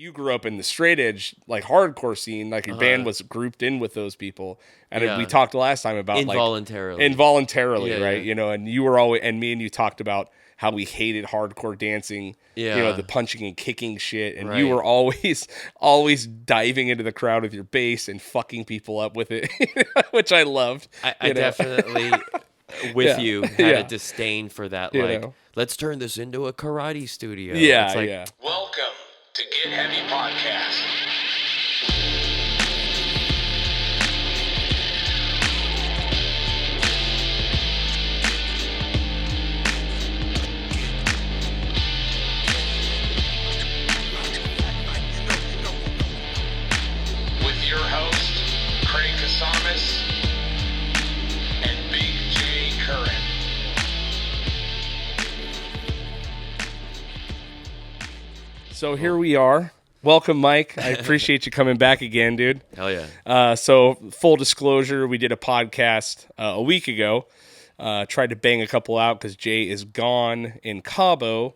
you grew up in the straight edge, like hardcore scene, like your band was grouped in with those people. And we talked last time about involuntarily, right? You know, and you were always, and me and you talked about how we hated hardcore dancing, you know, the punching and kicking shit. And you were always diving into the crowd with your bass and fucking people up with it, which I loved. I definitely, with you, had a disdain for that. Like, let's turn this into a karate studio. Yeah, like, welcome to Get Heavy Podcast. With your host, Craig Kasamis and Big J Curran. So here we are. Welcome, Mike. I appreciate you coming back again, dude. Hell yeah. So full disclosure, we did a podcast a week ago. Tried to bang a couple out because Jay is gone in Cabo.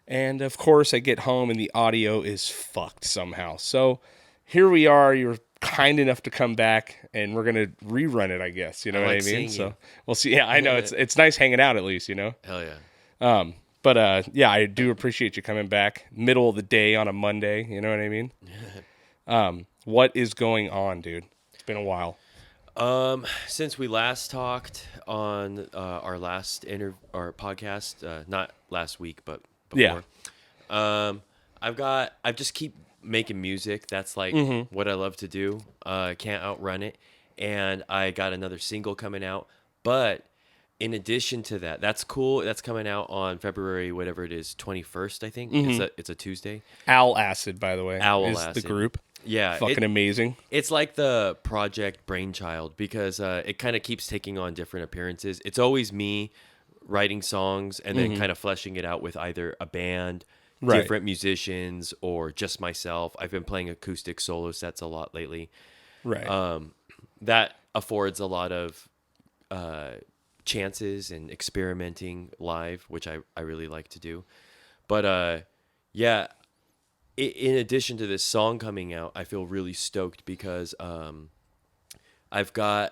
And, of course, I get home and the audio is fucked somehow. So here we are. You're kind enough to come back, and we're going to rerun it, I guess. You know what I mean? So we'll see. Yeah, I know. It's nice hanging out at least, you know? Hell yeah. But yeah, I do appreciate you coming back middle of the day on a Monday. You know what I mean? What is going on, dude? It's been a while. Since we last talked on our last our podcast, not last week, but before. Yeah. I just keep making music. That's like what I love to do. Can't outrun it. And I got another single coming out, but in addition to that, that's cool. That's coming out on February, whatever it is, 21st, I think. It's a Tuesday. Owl Acid, by the way, is Acid. the group. Yeah. Fucking amazing. It's like the Project Brainchild because it kind of keeps taking on different appearances. It's always me writing songs and then kind of fleshing it out with either a band, different musicians, or just myself. I've been playing acoustic solo sets a lot lately. Right. That affords a lot of chances and experimenting live, which I really like to do. But yeah, in addition to this song coming out, I feel really stoked because I've kind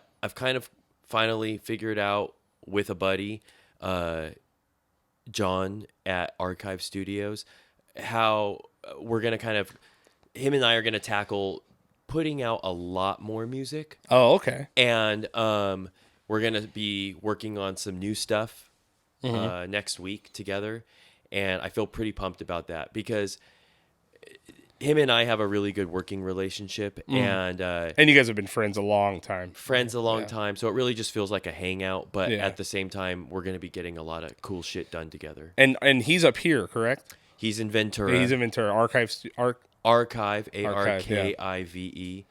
of finally figured out with a buddy, John at Archive Studios, how we're gonna him and I are gonna tackle putting out a lot more music. Oh, okay. And we're going to be working on some new stuff next week together. And I feel pretty pumped about that because him and I have a really good working relationship. And you guys have been friends a long time. Time. So it really just feels like a hangout. But at the same time, we're going to be getting a lot of cool shit done together. And he's up here, correct? He's in Ventura. He's in Ventura. Archive, Archive, ARKIVE.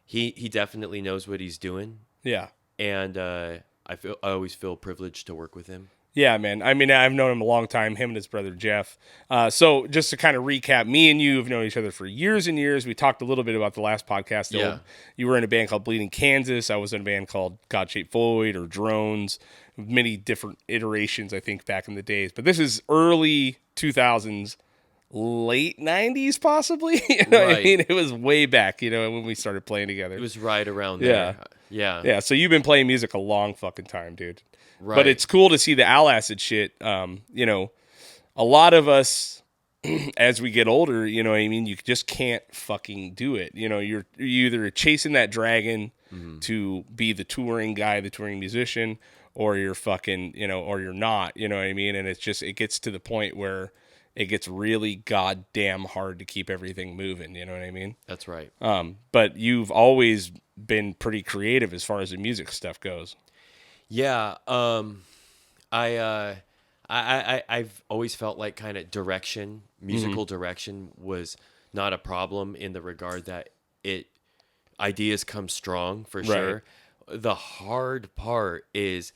He definitely knows what he's doing. Yeah. And I always feel privileged to work with him. Yeah, man. I mean, I've known him a long time, him and his brother Jeff. So just to kind of recap, me and you have known each other for years and years. We talked a little bit about the last podcast. You were in a band called Bleeding Kansas. I was in a band called God-Shaped Void or Drones. Many different iterations, I think, back in the days. But this is early 2000s. Late 90s, possibly. You know what I mean? It was way back, you know, when we started playing together. It was right around there. Yeah. So you've been playing music a long fucking time, dude. Right. But it's cool to see the Owl Acid shit. You know, a lot of us, as we get older, you know what I mean? You just can't fucking do it. You know, you're either chasing that dragon to be the touring guy, the touring musician, or you're fucking, you know, or you're not, you know what I mean? And it gets to the point where it gets really goddamn hard to keep everything moving. You know what I mean? That's right. But you've always been pretty creative as far as the music stuff goes. Yeah. I've always felt like kind of musical direction was not a problem in the regard that ideas come strong for sure. The hard part is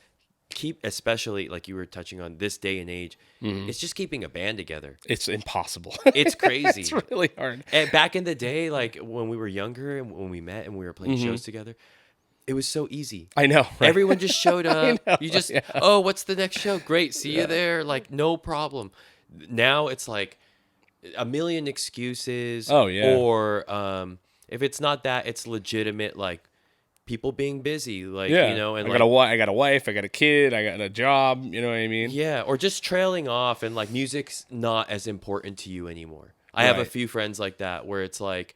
especially like you were touching on this day and age, it's just keeping a band together. It's impossible. It's crazy. It's really hard. And back in the day, like when we were younger and when we met and we were playing shows together, it was so easy. I know. Right? Everyone just showed up. You just, what's the next show? Great. See you there. Like, no problem. Now it's like, a million excuses. Oh, yeah. Or if it's not that, it's legitimate, like people being busy, like, Yeah. you know, and I got a wife, I got a kid, I got a job, you know what I mean? yeah, or just trailing off and like music's not as important to you anymore. I have a Right. few friends like that where it's like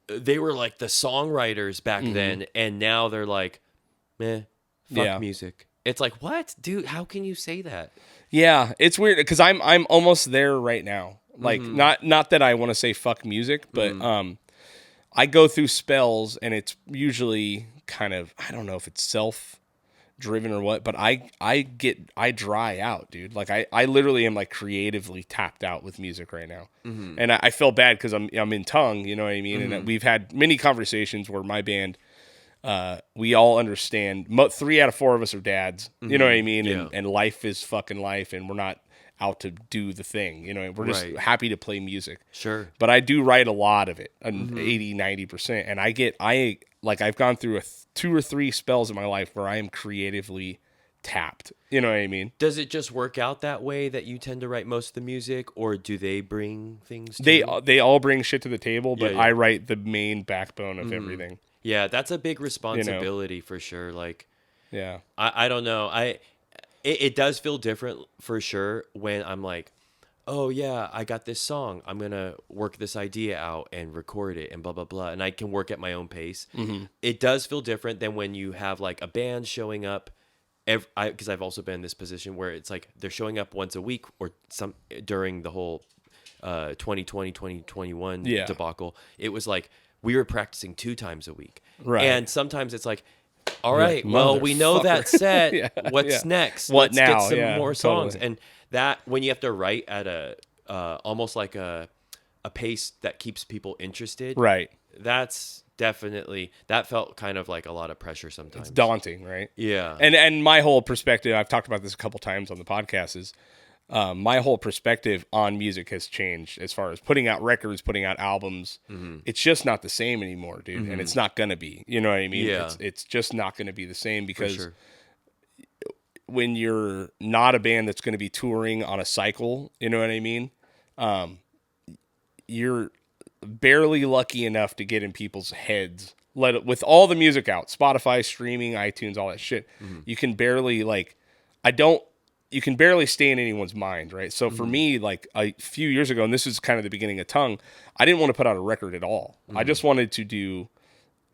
they were like the songwriters back then, and now they're like, fuck Yeah. music. It's like, what, dude? How can you say that? Yeah, it's weird because I'm almost there right now. Like not that I want to say fuck music, but I go through spells and it's usually kind of, I don't know if it's self driven or what, but I dry out, dude. Like I literally am like creatively tapped out with music right now. And I feel bad because I'm in tongue, you know what I mean? And we've had many conversations where my band, we all understand 3 out of 4 of us are dads, you know what I mean? Yeah. And life is fucking life, and we're not out to do the thing, you know, we're just happy to play music. Sure. But I do write a lot of it, 80-90%. And I've gone through 2 or 3 spells in my life where I am creatively tapped, you know what I mean? Does it just work out that way that you tend to write most of the music, or do they bring things to They you? all bring shit to the table, but Yeah. I write the main backbone of everything. Yeah, that's a big responsibility for sure. Like, Yeah. I don't know. It does feel different for sure when I'm like, oh yeah, I got this song. I'm gonna work this idea out and record it and blah blah blah, and I can work at my own pace. It does feel different than when you have like a band showing up. Because I've also been in this position where it's like they're showing up once a week or some during the whole 2020 2021 debacle. It was like we were practicing 2 times a week, Right. And sometimes it's like, all right, well, we know that set. What's next? What Let's now? get some Yeah, more songs. totally. And that when you have to write at a almost like a pace that keeps people interested, Right. that's definitely, that felt kind of like a lot of pressure sometimes. It's daunting, right? Yeah. And my whole perspective, I've talked about this a couple times on the podcast, is my whole perspective on music has changed as far as putting out records, putting out albums. It's just not the same anymore, dude. And it's not going to be, you know what I mean? Yeah. It's just not going to be the same because sure. when you're not a band that's going to be touring on a cycle, you know what I mean? You're barely lucky enough to get in people's heads. With all the music out, Spotify, streaming, iTunes, all that shit, you can barely you can barely stay in anyone's mind, right? So for me, like a few years ago, and this is kind of the beginning of Tongue, I didn't want to put out a record at all. I just wanted to do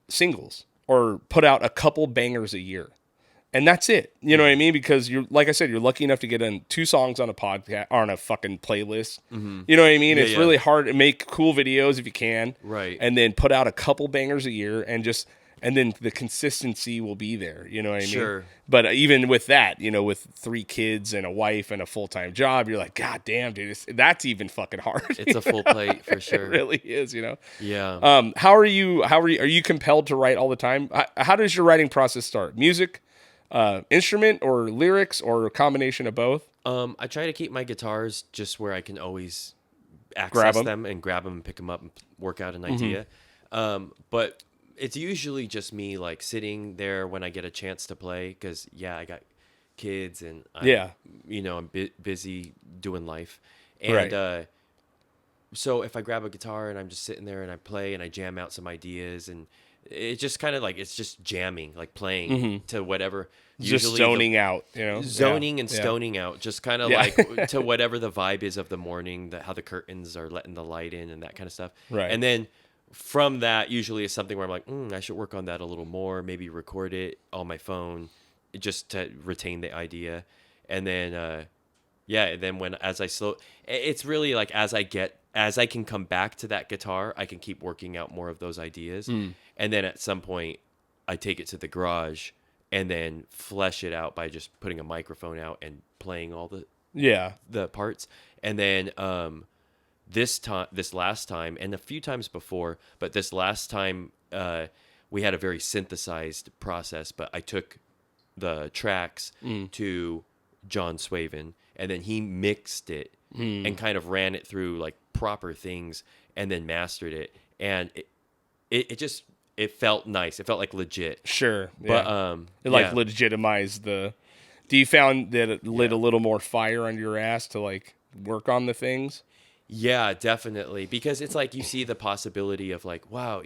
singles or put out a couple bangers a year. And that's it. You know what I mean? Because you're, like I said, you're lucky enough to get in 2 songs on a podcast or on a fucking playlist. You know what I mean? Yeah, It's really hard to make cool videos if you can. Right. And then put out a couple bangers a year and then the consistency will be there. You know what I mean? Sure. But even with that, you know, with 3 kids and a wife and a full-time job, you're like, God damn, dude, that's even fucking hard. It's a full plate for sure. It really is, you know? Yeah. Are you compelled to write all the time? How does your writing process start? Music? Instrument or lyrics or a combination of both? I try to keep my guitars just where I can always Grab access 'em. them and grab them and pick them up and work out an idea. But it's usually just me like sitting there when I get a chance to play because I got kids and I'm busy doing life. And Right. So if I grab a guitar and I'm just sitting there and I play and I jam out some ideas and it's just kind of like, it's just jamming, like playing to whatever. Just usually zoning out, you know? zoning Yeah. and Yeah. stoning out, just kind of Yeah. like to whatever the vibe is of the morning, how the curtains are letting the light in and that kind of stuff. Right. And then from that usually is something where I'm like, I should work on that a little more, maybe record it on my phone just to retain the idea. And then, it's really like as I can come back to that guitar, I can keep working out more of those ideas. And then at some point I take it to the garage and then flesh it out by just putting a microphone out and playing all the parts. And then this last time and a few times before, but this last time we had a very synthesized process, but I took the tracks to John Swaven and then he mixed it and kind of ran it through like proper things and then mastered it. And it felt nice. It felt like legit. Sure. But It legitimized the. Do you found that it lit a little more fire under your ass to like work on the things? Yeah, definitely. Because it's like you see the possibility of like, wow,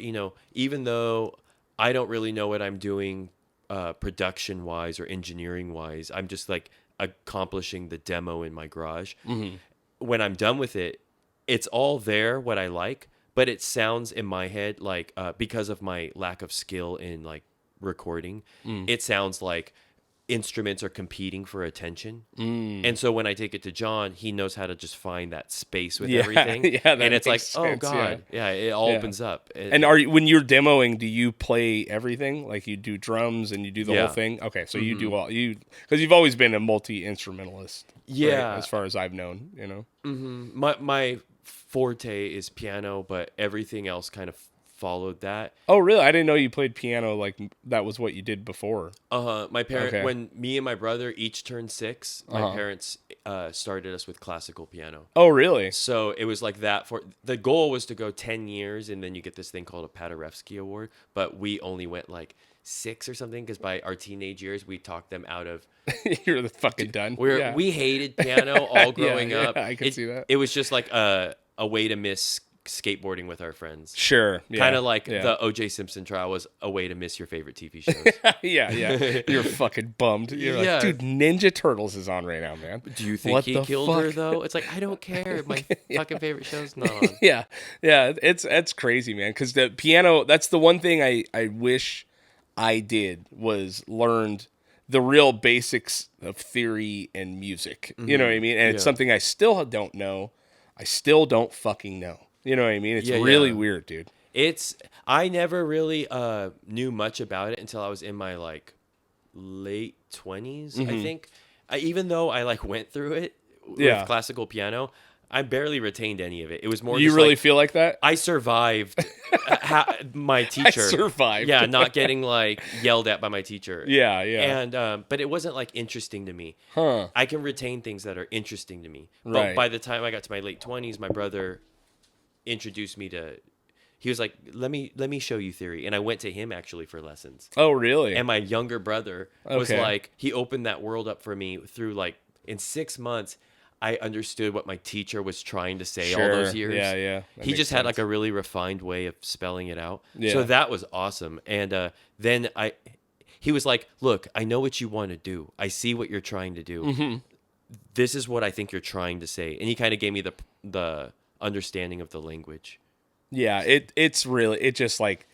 even though I don't really know what I'm doing production wise or engineering wise, I'm just like accomplishing the demo in my garage. Mm-hmm. When I'm done with it, it's all there, what I like, but it sounds in my head like because of my lack of skill in like recording, it sounds like instruments are competing for attention. And so when I take it to John, he knows how to just find that space with everything. Yeah, that and it's like, makes oh sense, God. Yeah, it all opens up. And when you're demoing, do you play everything? Like you do drums and you do the whole thing? Okay, so you do because you've always been a multi-instrumentalist. Yeah. Right, as far as I've known, My forte is piano, but everything else kind of followed that. Oh, really? I didn't know you played piano. Like that was what you did before. My parents, when me and my brother each turned 6, my parents started us with classical piano. Oh, really? So it was like that. The goal was to go 10 years, and then you get this thing called a Paderewski Award. But we only went like 6 or something because by our teenage years, we talked them out of. You're the fucking done. We hated piano all growing up. I can see that. It was just like a way to miss skateboarding with our friends. Sure. Yeah, kind of like the O.J. Simpson trial was a way to miss your favorite TV shows. yeah. You're fucking bummed. You're like, dude, Ninja Turtles is on right now, man. Do you think he killed her, though? It's like, I don't care. My fucking favorite show's not on. Yeah. It's crazy, man. Because the piano, that's the one thing I wish I did was learned the real basics of theory and music. You know what I mean? And it's something I still don't know. I still don't fucking know. You know what I mean? It's really weird, dude. I never really knew much about it until I was in my like late 20s, I think. Even though I like went through it with classical piano, I barely retained any of it. It was more. You just really like, feel like that? I survived my teacher. I survived. Yeah, not getting like yelled at by my teacher. Yeah. And but it wasn't like interesting to me. Huh. I can retain things that are interesting to me. But Right. by the time I got to my late 20s, my brother introduced me to. He was like, let me show you theory. And I went to him actually for lessons. Oh, really? And my younger brother was like, he opened that world up for me through like, in 6 months, I understood what my teacher was trying to say all those years. Yeah. He just had like a really refined way of spelling it out. Yeah. So that was awesome. And then he was like, look, I know what you want to do. I see what you're trying to do. This is what I think you're trying to say. And he kind of gave me the understanding of the language. Yeah, it's really, it just like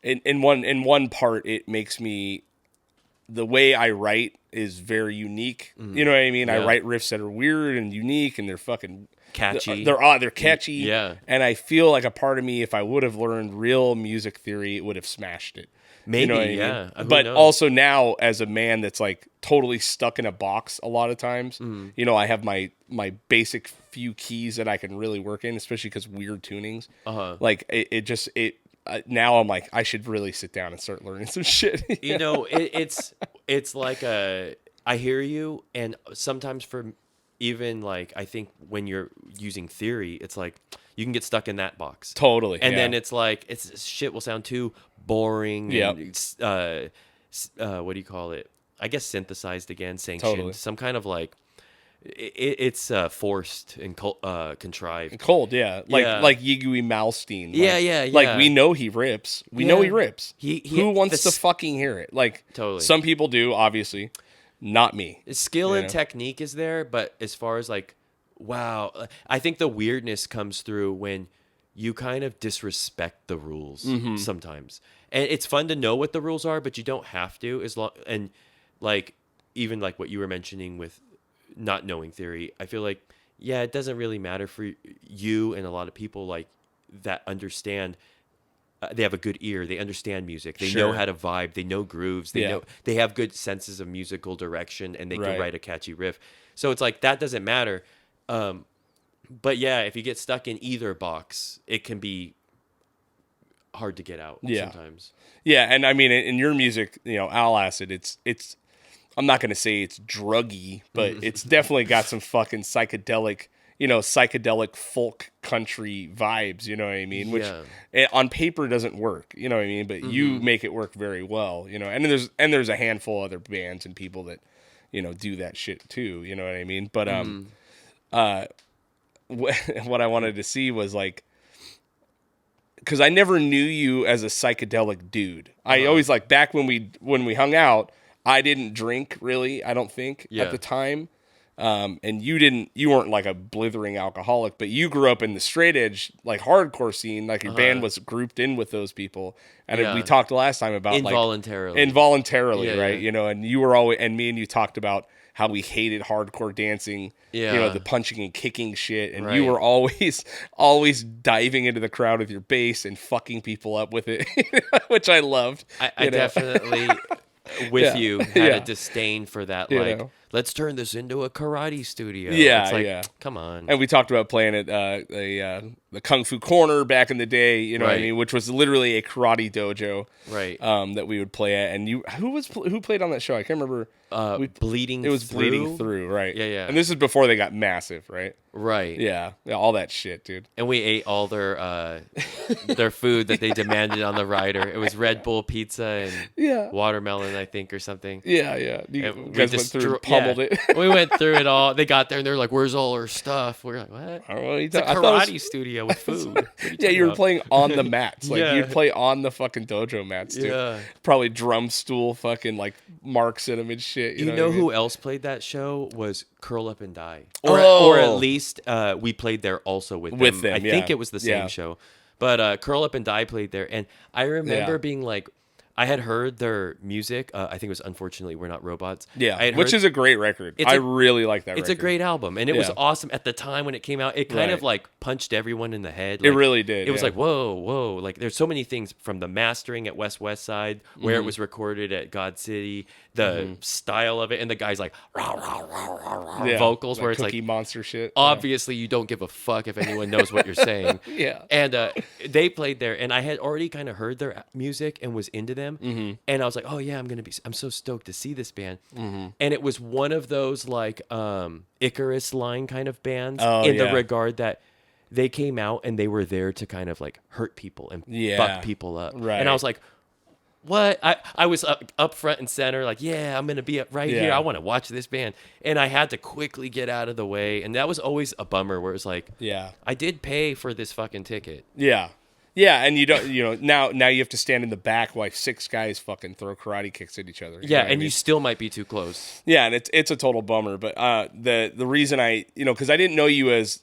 in one part it makes me, the way I write is very unique. You know what I mean? I write riffs that are weird and unique, and they're fucking catchy. They're catchy. Yeah. And I feel like a part of me, if I would have learned real music theory, it would have smashed it. Maybe, you know what yeah. I mean? But also now, as a man that's like totally stuck in a box a lot of times, you know, I have my basic few keys that I can really work in, especially because weird tunings. Like now I'm like, I should really sit down and start learning some shit. You know, it's like I hear you, and sometimes for even like, I think when you're using theory, it's like you can get stuck in that box. Totally. And then it's like, shit will sound too boring. Yeah. What do you call it? I guess synthesized again, sanctioned. Totally. Some kind of like, it's forced and contrived. Cold, yeah. Like Yigui Malmsteen. Like, Yeah. Like, we know he rips. We know he rips. Who wants to fucking hear it? Like, totally. Some people do, obviously. Not me. Skill and technique is there, but as far as like, wow, I think the weirdness comes through when you kind of disrespect the rules sometimes. And it's fun to know what the rules are, but you don't have to, and like, even like what you were mentioning with not knowing theory, I feel like, yeah, it doesn't really matter for you and a lot of people like that understand. They have a good ear. They understand music. They know how to vibe. They know grooves. They know, they have good senses of musical direction, and they can write a catchy riff. So it's like, that doesn't matter. But yeah, if you get stuck in either box, it can be hard to get out sometimes. Yeah, and I mean, in your music, you know, Owl Acid, it's I'm not going to say it's druggy, but it's definitely got some fucking psychedelic folk country vibes, you know what I mean? Which on paper doesn't work, you know what I mean? But you make it work very well, you know. And there's a handful of other bands and people that, you know, do that shit too, you know what I mean? But what I wanted to see was like, because I never knew you as a psychedelic dude. I always like back when we hung out, I didn't drink really, I don't think at the time. And you weren't like a blithering alcoholic, but you grew up in the straight edge, like hardcore scene, like your band was grouped in with those people. And we talked last time about involuntarily, right? You know, and you were always, and me and you talked about how we hated hardcore dancing, you know, the punching and kicking shit. And you were always diving into the crowd with your bass and fucking people up with it, which I loved. I definitely, with you, had a disdain for that. Like, let's turn this into a karate studio. Yeah, it's like, come on. And we talked about playing at the Kung Fu Corner back in the day, you know what I mean, which was literally a karate dojo, that we would play at. And who played on that show? I can't remember. Bleeding. It was Through? Bleeding Through, right? Yeah. And this is before they got massive, right? Right. Yeah, all that shit, dude. And we ate all their food that they demanded on the rider. It was Red Bull pizza and watermelon, I think, or something. Yeah. You guys went through and pummeled it. We went through it all. They got there and they're like, "Where's all our stuff?" We're like, "What?" It's a karate studio with food. You were playing on the mats. Like you'd play on the fucking dojo mats, dude. Yeah. Probably drum stool fucking like marks in them and shit. You know who else played that show was Curl Up and Die, or at least we played there also with them. I think it was the same show, but Curl Up and Die played there, and I remember being like, I had heard their music. I think it was Unfortunately We're Not Robots. Yeah, which is a great record. I really like that record. It's a great album, and it was awesome at the time when it came out. It kind of like punched everyone in the head. Like, it really did. It was like, whoa. Like there's so many things from the mastering at West Side, where it was recorded at God City, the style of it, and the guy's like rah, rah, rah, rah, rah, vocals where it's like Cookie Monster shit. Obviously, you don't give a fuck if anyone knows what you're saying. And they played there, and I had already kind of heard their music and was into them. And I was like, oh yeah, I'm so stoked to see this band. And it was one of those like Icarus line kind of bands the regard that they came out and they were there to kind of like hurt people and fuck people up. And I was like, what? I was up front and center, like, yeah, I'm going to be right here. I want to watch this band. And I had to quickly get out of the way. And that was always a bummer where it was like, I did pay for this fucking ticket. Yeah, and you don't, now you have to stand in the back while 6 guys fucking throw karate kicks at each other. You still might be too close. Yeah, and it's a total bummer. But the reason because I didn't know you as,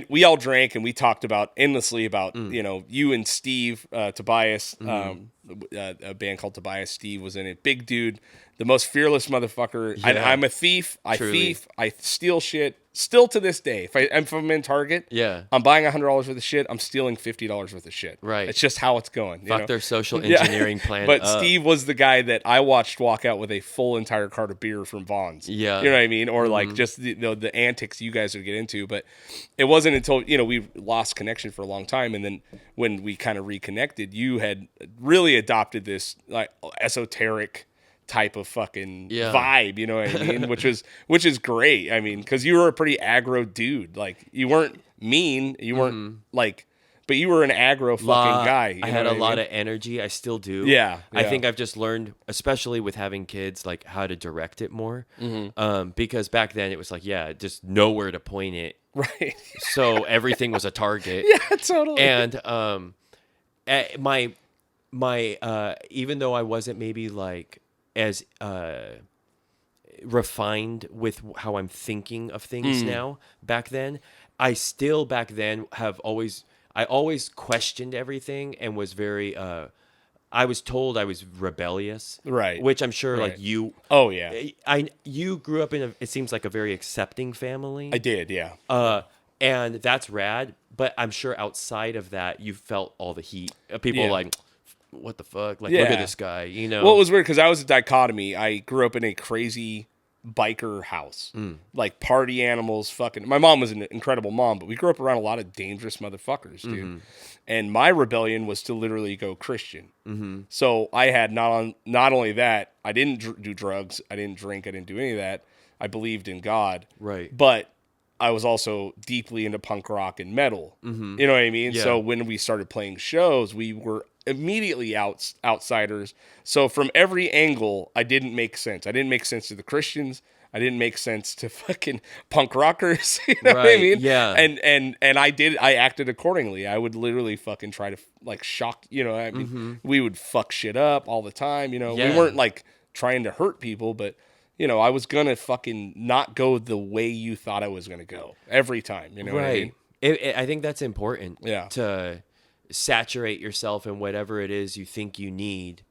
we all drank and we talked endlessly about, you and Steve Tobias, a band called Tobias. Steve was in it. Big dude, the most fearless motherfucker. Yeah. I'm a thief. I steal shit. Still to this day, if I'm in Target, I'm buying $100 worth of shit. I'm stealing $50 worth of shit. Right. It's just how it's going. Fuck their social engineering plan. But Steve was the guy that I watched walk out with a full entire cart of beer from Vaughn's. Yeah. You know what I mean? Or like just the antics you guys would get into. But it wasn't until, we lost connection for a long time. And then when we kind of reconnected, you had really adopted this like esoteric type of fucking vibe, you know what I mean? which is great. Because you were a pretty aggro dude. Like you weren't mean, you weren't like, but you were an aggro fucking guy. I had a lot of energy. I still do. Yeah. I think I've just learned, especially with having kids, like how to direct it more. Because back then it was like, just nowhere to point it. Right. So everything was a target. Yeah, totally. And my even though I wasn't maybe like as refined with how I'm thinking of things now, back then, I still back then I always questioned everything and was very, I was told I was rebellious. Right. Which I'm sure like you. Oh, yeah. You grew up in it seems like a very accepting family. I did, yeah. And that's rad, but I'm sure outside of that, you felt all the heat. People like, what the fuck? Like, look at this guy, Well, it was weird because I was a dichotomy. I grew up in a crazy biker house, like party animals, fucking. My mom was an incredible mom, but we grew up around a lot of dangerous motherfuckers, dude. And my rebellion was to literally go Christian. So I had not only that, I didn't do drugs, I didn't drink, I didn't do any of that. I believed in God, right? But I was also deeply into punk rock and metal. You know what I mean? Yeah. So when we started playing shows, we were immediately outsiders. So from every angle, I didn't make sense. I didn't make sense to the Christians. I didn't make sense to fucking punk rockers. You know what I mean? Yeah. And I acted accordingly. I would literally fucking try to like shock, you know, I mean, we would fuck shit up all the time, you know. Yeah. We weren't like trying to hurt people, but you know, I was gonna fucking not go the way you thought I was gonna go every time. You know what I mean? I think that's important. Yeah. To saturate yourself in whatever it is you think you need,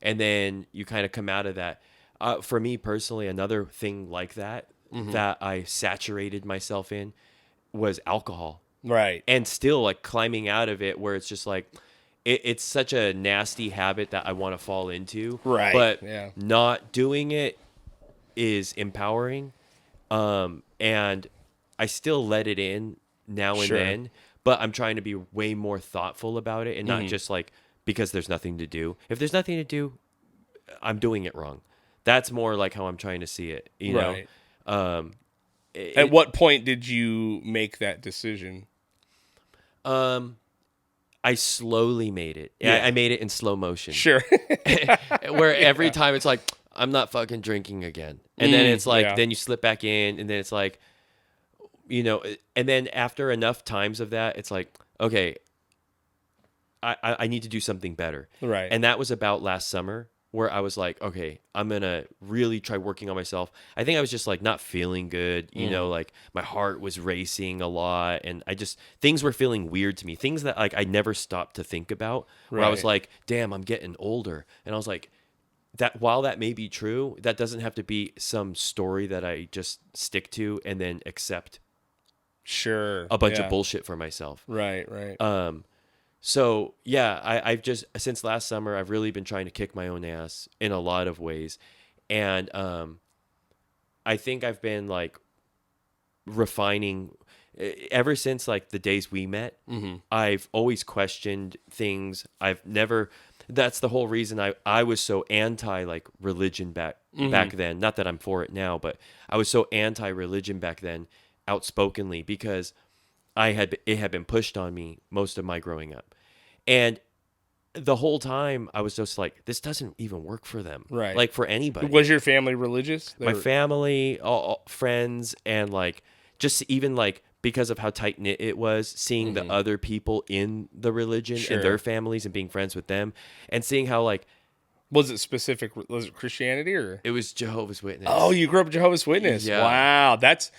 and then you kind of come out of that. For me personally, another thing like that that I saturated myself in was alcohol. Right. And still like climbing out of it, where it's just like it's such a nasty habit that I want to fall into. Right. But Yeah. not doing it is empowering. And I still let it in now and Sure. then, but I'm trying to be way more thoughtful about it and not just like because there's nothing to do. If there's nothing to do, I'm doing it wrong. That's more like how I'm trying to see it, you Right. know? At what point did you make that decision? I slowly made it. Yeah. I made it in slow motion. Sure. Where every time it's like, I'm not fucking drinking again. And then it's like, yeah. then you slip back in, and then it's like, you know, and then after enough times of that, it's like, okay, I need to do something better. Right. And that was about last summer, where I was like, okay, I'm going to really try working on myself. I think I was just like not feeling good. You know, like my heart was racing a lot, and things were feeling weird to me. Things that like I never stopped to think about, where I was Right. like, damn, I'm getting older. And I was like, that while that may be true, that doesn't have to be some story that I just stick to and then accept Sure. a bunch Yeah. of bullshit for myself. Right. Right. So yeah, I've just, since last summer, I've really been trying to kick my own ass in a lot of ways. And I think I've been like refining ever since like the days we met. I've always questioned things. That's the whole reason I was so anti like religion back then. Not that I'm for it now, but I was so anti religion back then, outspokenly, because it had been pushed on me most of my growing up. And the whole time I was just like, this doesn't even work for them. Right. Like for anybody. Was your family religious? My family, all friends, and like just even like because of how tight knit it was, seeing the other people in the religion Sure. and their families and being friends with them, and seeing how like Was it specific? Was it Christianity or? it was Jehovah's Witness. Oh, you grew up Jehovah's Witness. Yeah. Wow, that's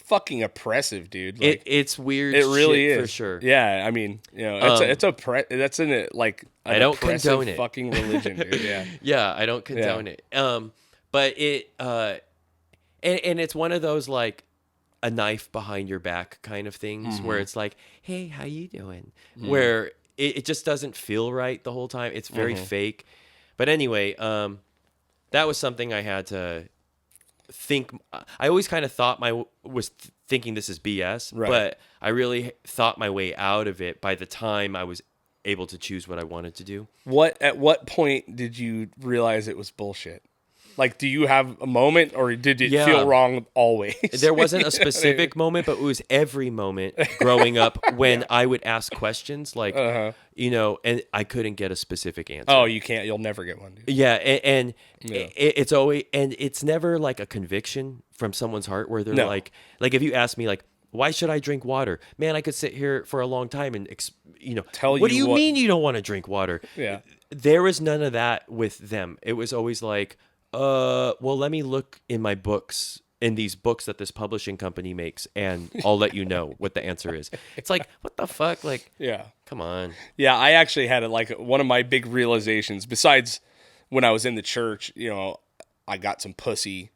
fucking oppressive, dude. Like, It's weird. it really shit is for sure. Yeah, I mean, you know, that's an like an I don't oppressive condone it. fucking religion, dude. Yeah. Yeah, I don't condone it. But it and it's one of those like a knife behind your back kind of things where it's like, hey, how you doing? Where it just doesn't feel right the whole time. It's very fake. But anyway, that was something I had to think. I always kind of thought thinking this is BS, Right. but I really thought my way out of it by the time I was able to choose what I wanted to do. At what point did you realize it was bullshit? Like, do you have a moment, or did it feel wrong always? There wasn't a specific moment, but it was every moment growing up when I would ask questions like, you know, and I couldn't get a specific answer. Oh, you can't. You'll never get one, dude. Yeah, and it's always, and it's never like a conviction from someone's heart where they're No. like if you ask me like, why should I drink water? Man, I could sit here for a long time and Tell what you do you what- mean you don't want to drink water? Yeah. There was none of that with them. It was always like, well, let me look in my books, in these books that this publishing company makes, and I'll let you know what the answer is. It's like, what the fuck? Like, Yeah. come on. Yeah, I actually had one of my big realizations, besides when I was in the church, you know, I got some pussy,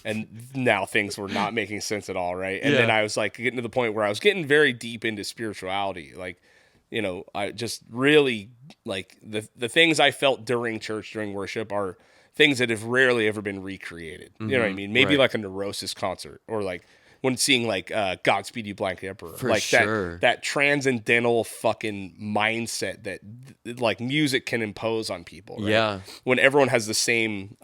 and now things were not making sense at all, right? And then I was like getting to the point where I was getting very deep into spirituality. Like, you know, I just really, like, the things I felt during church, during worship are things that have rarely ever been recreated. You know what I mean? Maybe right. like a Neurosis concert, or like when seeing like Godspeed You Black Emperor. For like sure. that transcendental fucking mindset that like music can impose on people. Right? Yeah. When everyone has the same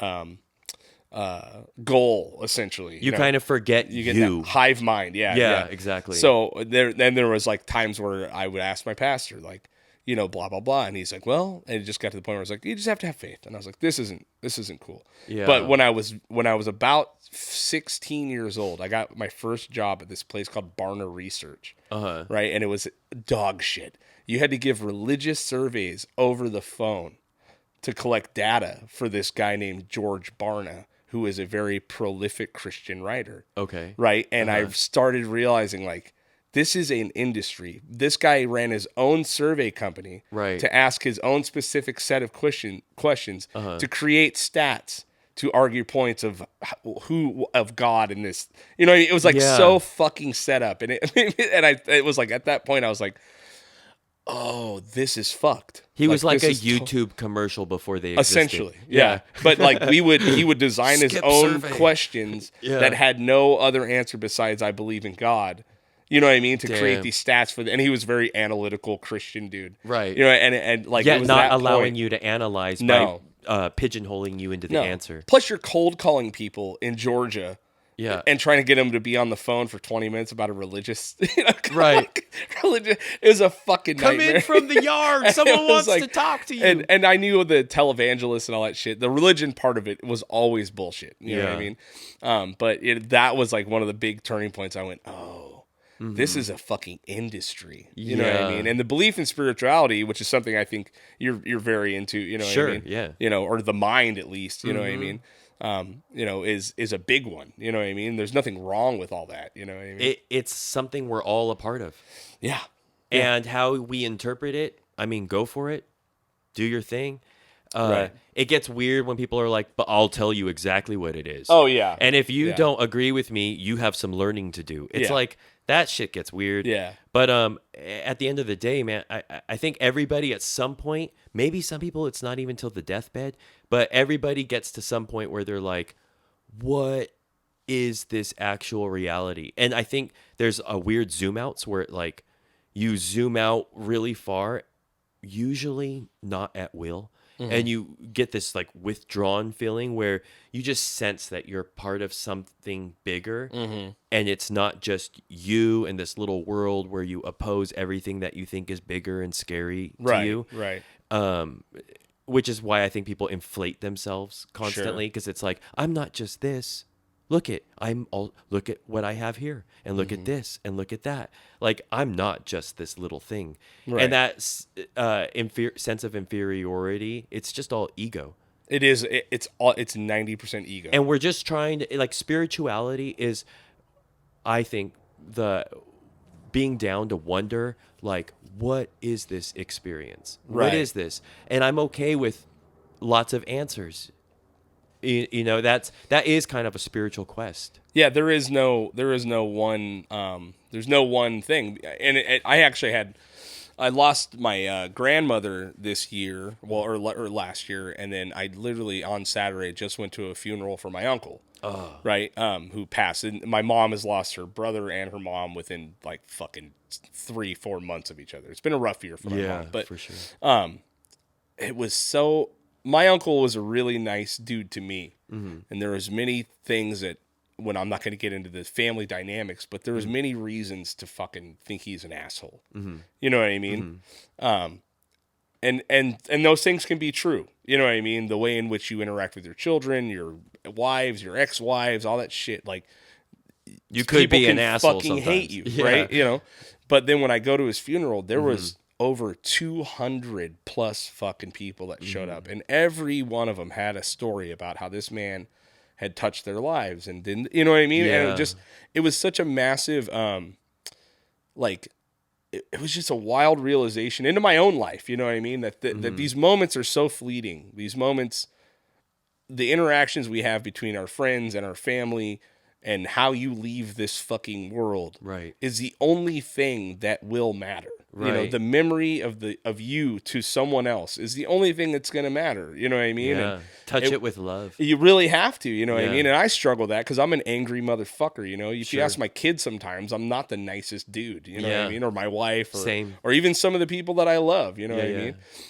goal, essentially. You know? kind of forget You get that hive mind. Yeah. Yeah, exactly. So then there was like times where I would ask my pastor, like, blah, blah, blah. And he's like, well, and it just got to the point where I was like, you just have to have faith. And I was like, this isn't cool. Yeah. But when I was about 16 years old, I got my first job at this place called Barna Research. Right. And it was dog shit. You had to give religious surveys over the phone to collect data for this guy named George Barna, who is a very prolific Christian writer. Okay. Right. And I've started realizing, like, this is an industry. This guy ran his own survey company to ask his own specific set of questions to create stats to argue points of God in this. It was like so fucking set up. And it was like, at that point I was like, oh, this is fucked. He was like a YouTube commercial before they existed. Essentially, yeah. But like he would design his own questions that had no other answer besides "I believe in God." You know what I mean? To create these stats and he was a very analytical Christian dude, right? And like it was not allowing you to analyze by pigeonholing you into the answer. Plus, you're cold calling people in Georgia. Yeah, and trying to get him to be on the phone for 20 minutes about a religious, religious. It was a fucking nightmare. Come in from the yard. Someone wants to talk to you. And I knew the televangelists and all that shit. The religion part of it was always bullshit. You know what I mean? But that was like one of the big turning points. I went, oh, this is a fucking industry. You know what I mean? And the belief in spirituality, which is something I think you're very into. You know what I mean? Yeah. Or the mind at least. You know what I mean? Is a big one. You know what I mean? There's nothing wrong with all that. You know what I mean? It's something we're all a part of. Yeah. And how we interpret it, I mean, go for it. Do your thing. It gets weird when people are like, but I'll tell you exactly what it is. Oh, yeah. And if you don't agree with me, you have some learning to do. It's like, that shit gets weird. Yeah. But at the end of the day, man, I think everybody at some point, maybe some people it's not even till the deathbed, but everybody gets to some point where they're like, what is this actual reality? And I think there's a weird zoom outs where like you zoom out really far, usually not at will. And you get this like withdrawn feeling where you just sense that you're part of something bigger, and it's not just you in this little world where you oppose everything that you think is bigger and scary to you. Right. Which is why I think people inflate themselves constantly because it's like, I'm not just this. Look at what I have here, and look at this, and look at that. Like, I'm not just this little thing, and that sense of inferiority. It's just all ego. It is. It's 90% ego. And we're just trying to like spirituality is, I think, the being down to wonder like, what is this experience? Right. What is this? And I'm okay with lots of answers. That is kind of a spiritual quest. Yeah, there is no one there's no one thing. And I lost my grandmother this year, or last year, and then I literally on Saturday just went to a funeral for my uncle. Right, who passed. And my mom has lost her brother and her mom within like fucking 3-4 months of each other. It's been a rough year for my mom, but for sure. It was so. My uncle was a really nice dude to me, and there was many things that when I'm not going to get into the family dynamics, but there was many reasons to fucking think he's an asshole. You know what I mean? And those things can be true. You know what I mean? The way in which you interact with your children, your wives, your ex-wives, all that shit. Like, you could be an asshole. Fucking sometimes. Hate you, right? But then when I go to his funeral, there was over 200 plus fucking people that showed up, and every one of them had a story about how this man had touched their lives and didn't, you know what I mean? And it was such a massive, it was just a wild realization into my own life. You know what I mean? That these moments are so fleeting. These moments, the interactions we have between our friends and our family and how you leave this fucking world is the only thing that will matter. The memory of you to someone else is the only thing that's going to matter. You know what I mean? Yeah. And touch it with love. You really have to, you know what I mean? And I struggle with that because I'm an angry motherfucker, If you ask my kids sometimes, I'm not the nicest dude, you know what I mean? Or my wife. Or even some of the people that I love, you know what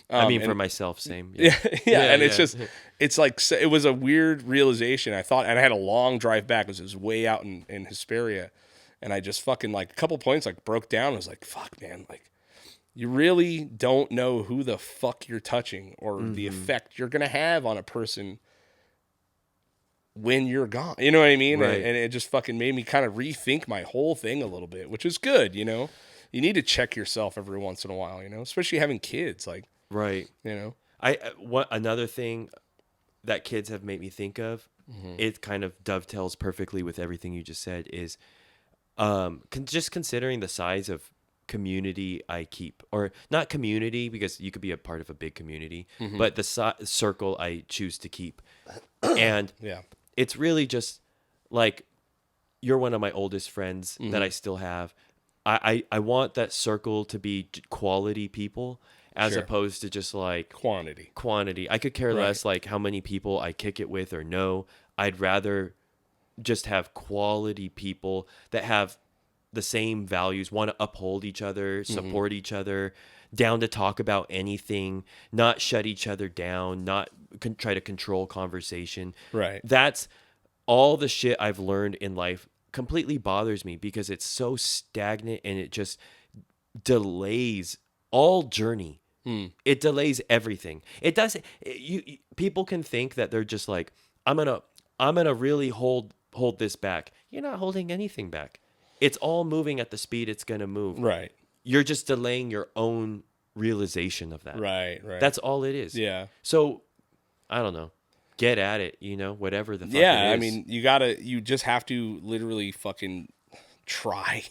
I mean? For myself, same. And it's just, it's like, it was a weird realization. I thought, and I had a long drive back because it was way out in Hesperia. And I just fucking, like, a couple points, like, broke down. I was like, fuck, man, like, you really don't know who the fuck you're touching or the effect you're going to have on a person when you're gone. You know what I mean? Right. And it just fucking made me kind of rethink my whole thing a little bit, which is good, you know? You need to check yourself every once in a while, you know, especially having kids, like, right. you know? Another thing that kids have made me think of, it kind of dovetails perfectly with everything you just said, is just considering the size of community I keep, or not community, because you could be a part of a big community, but the circle I choose to keep. And it's really just like, you're one of my oldest friends that I still have. I want that circle to be quality people as opposed to just like quantity. I could care less like how many people I kick it with or no. I'd rather just have quality people that have the same values, want to uphold each other, support each other, down to talk about anything, not shut each other down, not try to control conversation. Right. That's all the shit I've learned in life completely bothers me because it's so stagnant and it just delays all journey. It delays everything. It doesn't. People can think that they're just like, I'm gonna really hold this back. You're not holding anything back. It's all moving at the speed it's gonna move. Right. You're just delaying your own realization of that. Right. That's all it is. Yeah. So, I don't know. Get at it, you know, whatever the fuck it is. I mean, you just have to literally fucking try.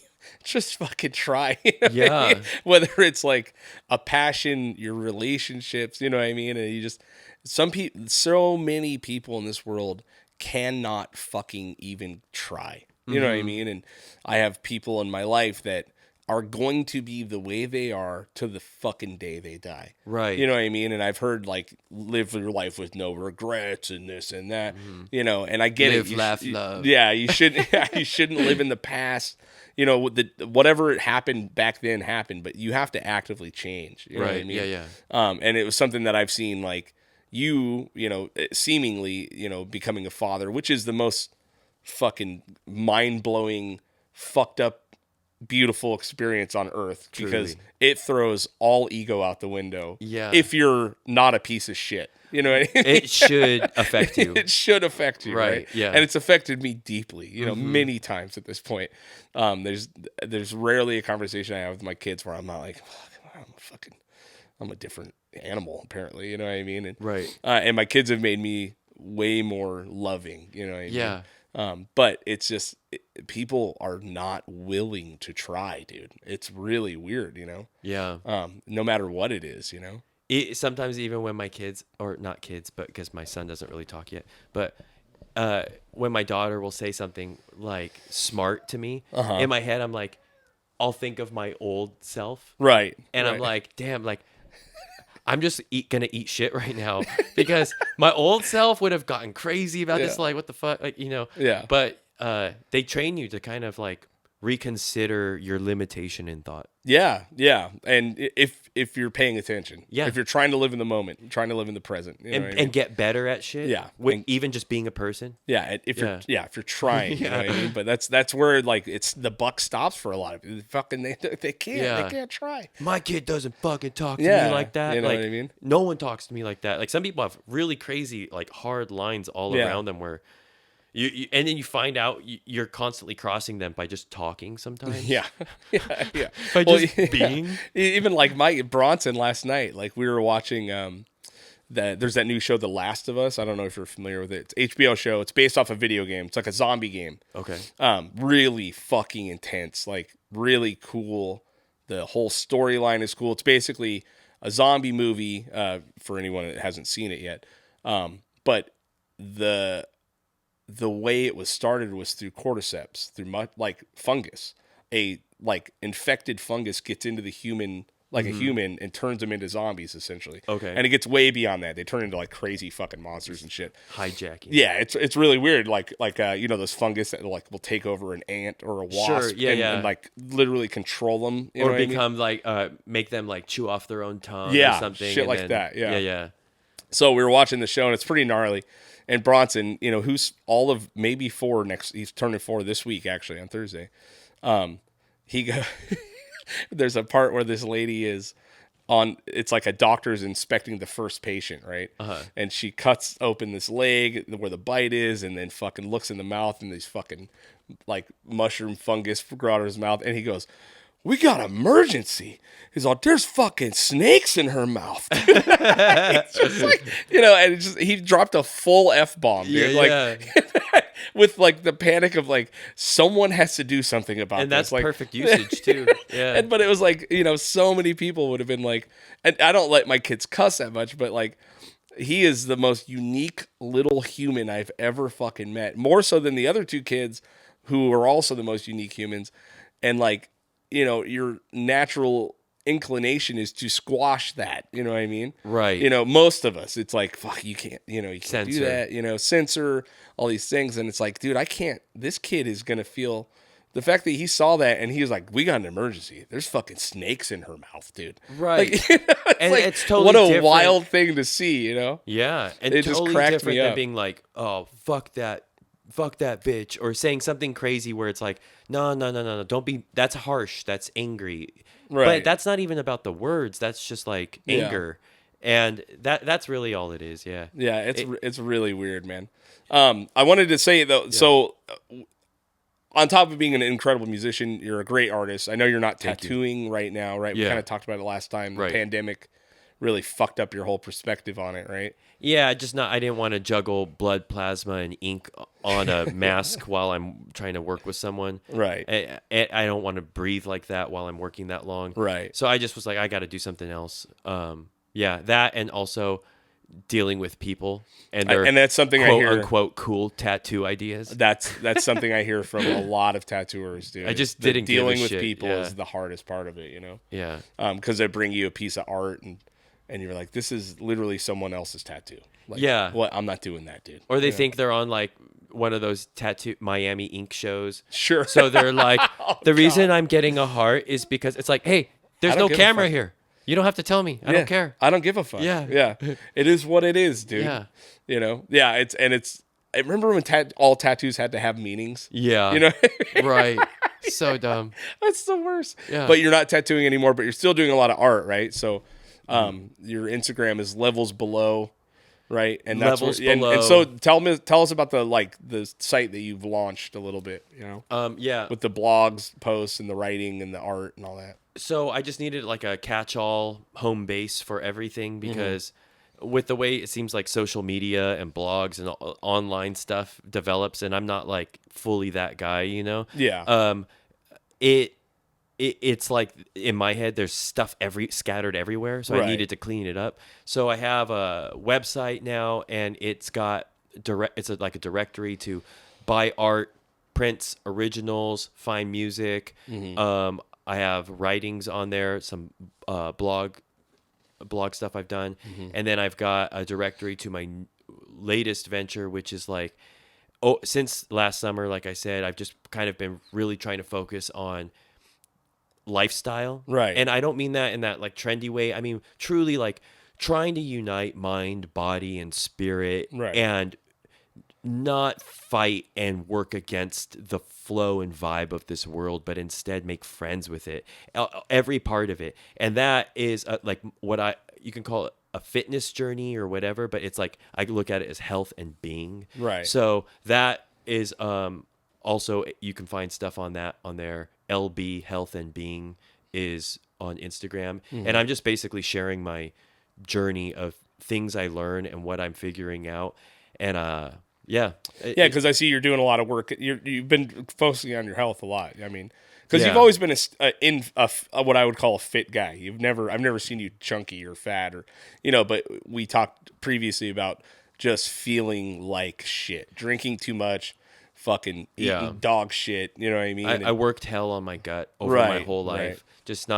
Just fucking try. You know what I mean? Whether it's like a passion, your relationships, you know what I mean? And you just, so many people in this world cannot fucking even try. You know what I mean? And I have people in my life that are going to be the way they are to the fucking day they die. Right. You know what I mean? And I've heard like, live your life with no regrets and this and that, you know, and I get Live, it. laugh, love. Yeah. You shouldn't live in the past. You know, whatever happened back then happened, but you have to actively change. You know what I mean? Yeah. And it was something that I've seen, like you know, seemingly, you know, becoming a father, which is the most fucking mind-blowing, fucked up, beautiful experience on earth. Truly. Because it throws all ego out the window. Yeah. If you're not a piece of shit. You know what I mean? It should affect you. It should affect you, right? Yeah. And it's affected me deeply, you know, many times at this point. There's rarely a conversation I have with my kids where I'm not like, I'm a different animal, apparently. You know what I mean? And, and my kids have made me way more loving, you know what I mean? Yeah. But it's just, people are not willing to try, dude. It's really weird, you know? Yeah. No matter what it is, you know? Sometimes even when my kids, or not kids, but because my son doesn't really talk yet, but when my daughter will say something like smart to me, in my head, I'm like, I'll think of my old self. Right. And I'm like, damn, like, I'm just gonna eat shit right now because my old self would have gotten crazy about this. Like, what the fuck? Like, you know? Yeah. But they train you to kind of like reconsider your limitation in thought. Yeah. And if you're paying attention, if you're trying to live in the moment, trying to live in the present, you know what I mean? And get better at shit. Yeah. Even just being a person. Yeah. If you're trying, you know what I mean? But that's where like it's the buck stops for a lot of people. Fucking they can't try. My kid doesn't fucking talk to me like that. You know like, what I mean? No one talks to me like that. Like some people have really crazy, like hard lines all around them where you and then you find out you're constantly crossing them by just talking sometimes. Yeah. By just being. Even like Mike Bronson last night, like we were watching there's that new show, The Last of Us. I don't know if you're familiar with it. It's an HBO show. It's based off a video game. It's like a zombie game. Okay. Really fucking intense. Like really cool. The whole storyline is cool. It's basically a zombie movie for anyone that hasn't seen it yet. But the way it was started was through cordyceps, through like fungus. A like infected fungus gets into the human, like a human, and turns them into zombies essentially. Okay. And it gets way beyond that. They turn into like crazy fucking monsters and shit. Hijacking. Yeah, it's really weird. Like you know, those fungus that like will take over an ant or a wasp and like literally control them. You know what become I mean? like make them like chew off their own tongue or something. Shit like that. Yeah. So we were watching the show and it's pretty gnarly. And Bronson, you know, who's all of maybe 4 he's turning 4 this week, actually, on Thursday. He there's a part where this lady is it's like a doctor's inspecting the first patient, right? And she cuts open this leg where the bite is, and then fucking looks in the mouth, and these fucking like mushroom fungus grow out of his mouth, and he goes, "We got emergency." He's like, "There's fucking snakes in her mouth." It's just like, and he dropped a full F-bomb, dude. With like the panic of like someone has to do something about this. And that's like, perfect usage too. Yeah. But it was like, so many people would have been like, and I don't let my kids cuss that much, but like he is the most unique little human I've ever fucking met. More so than the other two kids who are also the most unique humans. And like, your natural inclination is to squash that. You know what I mean? Right. Most of us, it's like, fuck, you can't, you can't Censor. do that, censor all these things. And it's like, dude, I can't, this kid is going to feel the fact that he saw that and he was like, we got an emergency. There's fucking snakes in her mouth, dude. Right. And like, it's totally what a different. wild thing to see, Yeah. And it totally just cracked different me than up. being like, oh, fuck that bitch, or saying something crazy where it's like, no, don't be, that's harsh, that's angry. Right. But that's not even about the words, that's just like anger. And that's really all it is. Yeah. Yeah, it's really weird, man. I wanted to say though, so on top of being an incredible musician, you're a great artist. I know you're not tattooing right now, right? We Yeah. kind of talked about it last time. Right. The pandemic really fucked up your whole perspective on it, right? Yeah, I didn't want to juggle blood plasma and ink on a mask while I'm trying to work with someone. Right. I don't want to breathe like that while I'm working that long. Right. So I just was like, I got to do something else. Yeah, that, and also dealing with people and their and that's something quote I hear, unquote cool tattoo ideas. That's something I hear from a lot of tattooers, dude. I just didn't give a dealing with shit, people yeah. is the hardest part of it, Yeah. because they bring you a piece of art and you're like, this is literally someone else's tattoo. Like, Yeah. What? I'm not doing that, dude. Or they think they're on like one of those tattoo Miami ink shows. Sure. So they're like, the reason I'm getting a heart is because it's like, hey, there's no don't give a camera fuck. here. You don't have to tell me. I don't care. I don't give a fuck. Yeah. Yeah. It is what it is, dude. Yeah. Yeah. I remember when all tattoos had to have meanings. Yeah. Right. So dumb. That's the worst. Yeah. But you're not tattooing anymore, but you're still doing a lot of art, right? So, your Instagram is levels below, right? And that's Levels and below. so tell us about the site that you've launched a little bit, Yeah. with the blogs, posts, and the writing and the art and all that. So I just needed like a catch-all home base for everything because with the way it seems like social media and blogs and online stuff develops, and I'm not like fully that guy, Yeah. It's like in my head there's stuff scattered everywhere, so Right. I needed to clean it up. So I have a website now, and it's got like a directory to buy art, prints, originals, find music. I have writings on there, some blog stuff I've done, and then I've got a directory to my latest venture, which is like, since last summer, like I said, I've just kind of been really trying to focus on lifestyle, Right. And I don't mean that in that like trendy way. I mean truly like trying to unite mind, body, and spirit, Right. and not fight and work against the flow and vibe of this world, but instead make friends with it, every part of it. And that is like what you can call it a fitness journey or whatever, but it's like I look at it as health and being. Right. So that is also, you can find stuff on there. LB Health and Being is on Instagram, and I'm just basically sharing my journey of things I learn and what I'm figuring out. And yeah, because I see you're doing a lot of work. You've been focusing on your health a lot. I mean, because Yeah. you've always been what I would call a fit guy. I've never seen you chunky or fat or, but we talked previously about just feeling like shit, drinking too much, fucking eating dog shit. You know what I mean? I worked hell on my gut over my Right, whole life. right. Just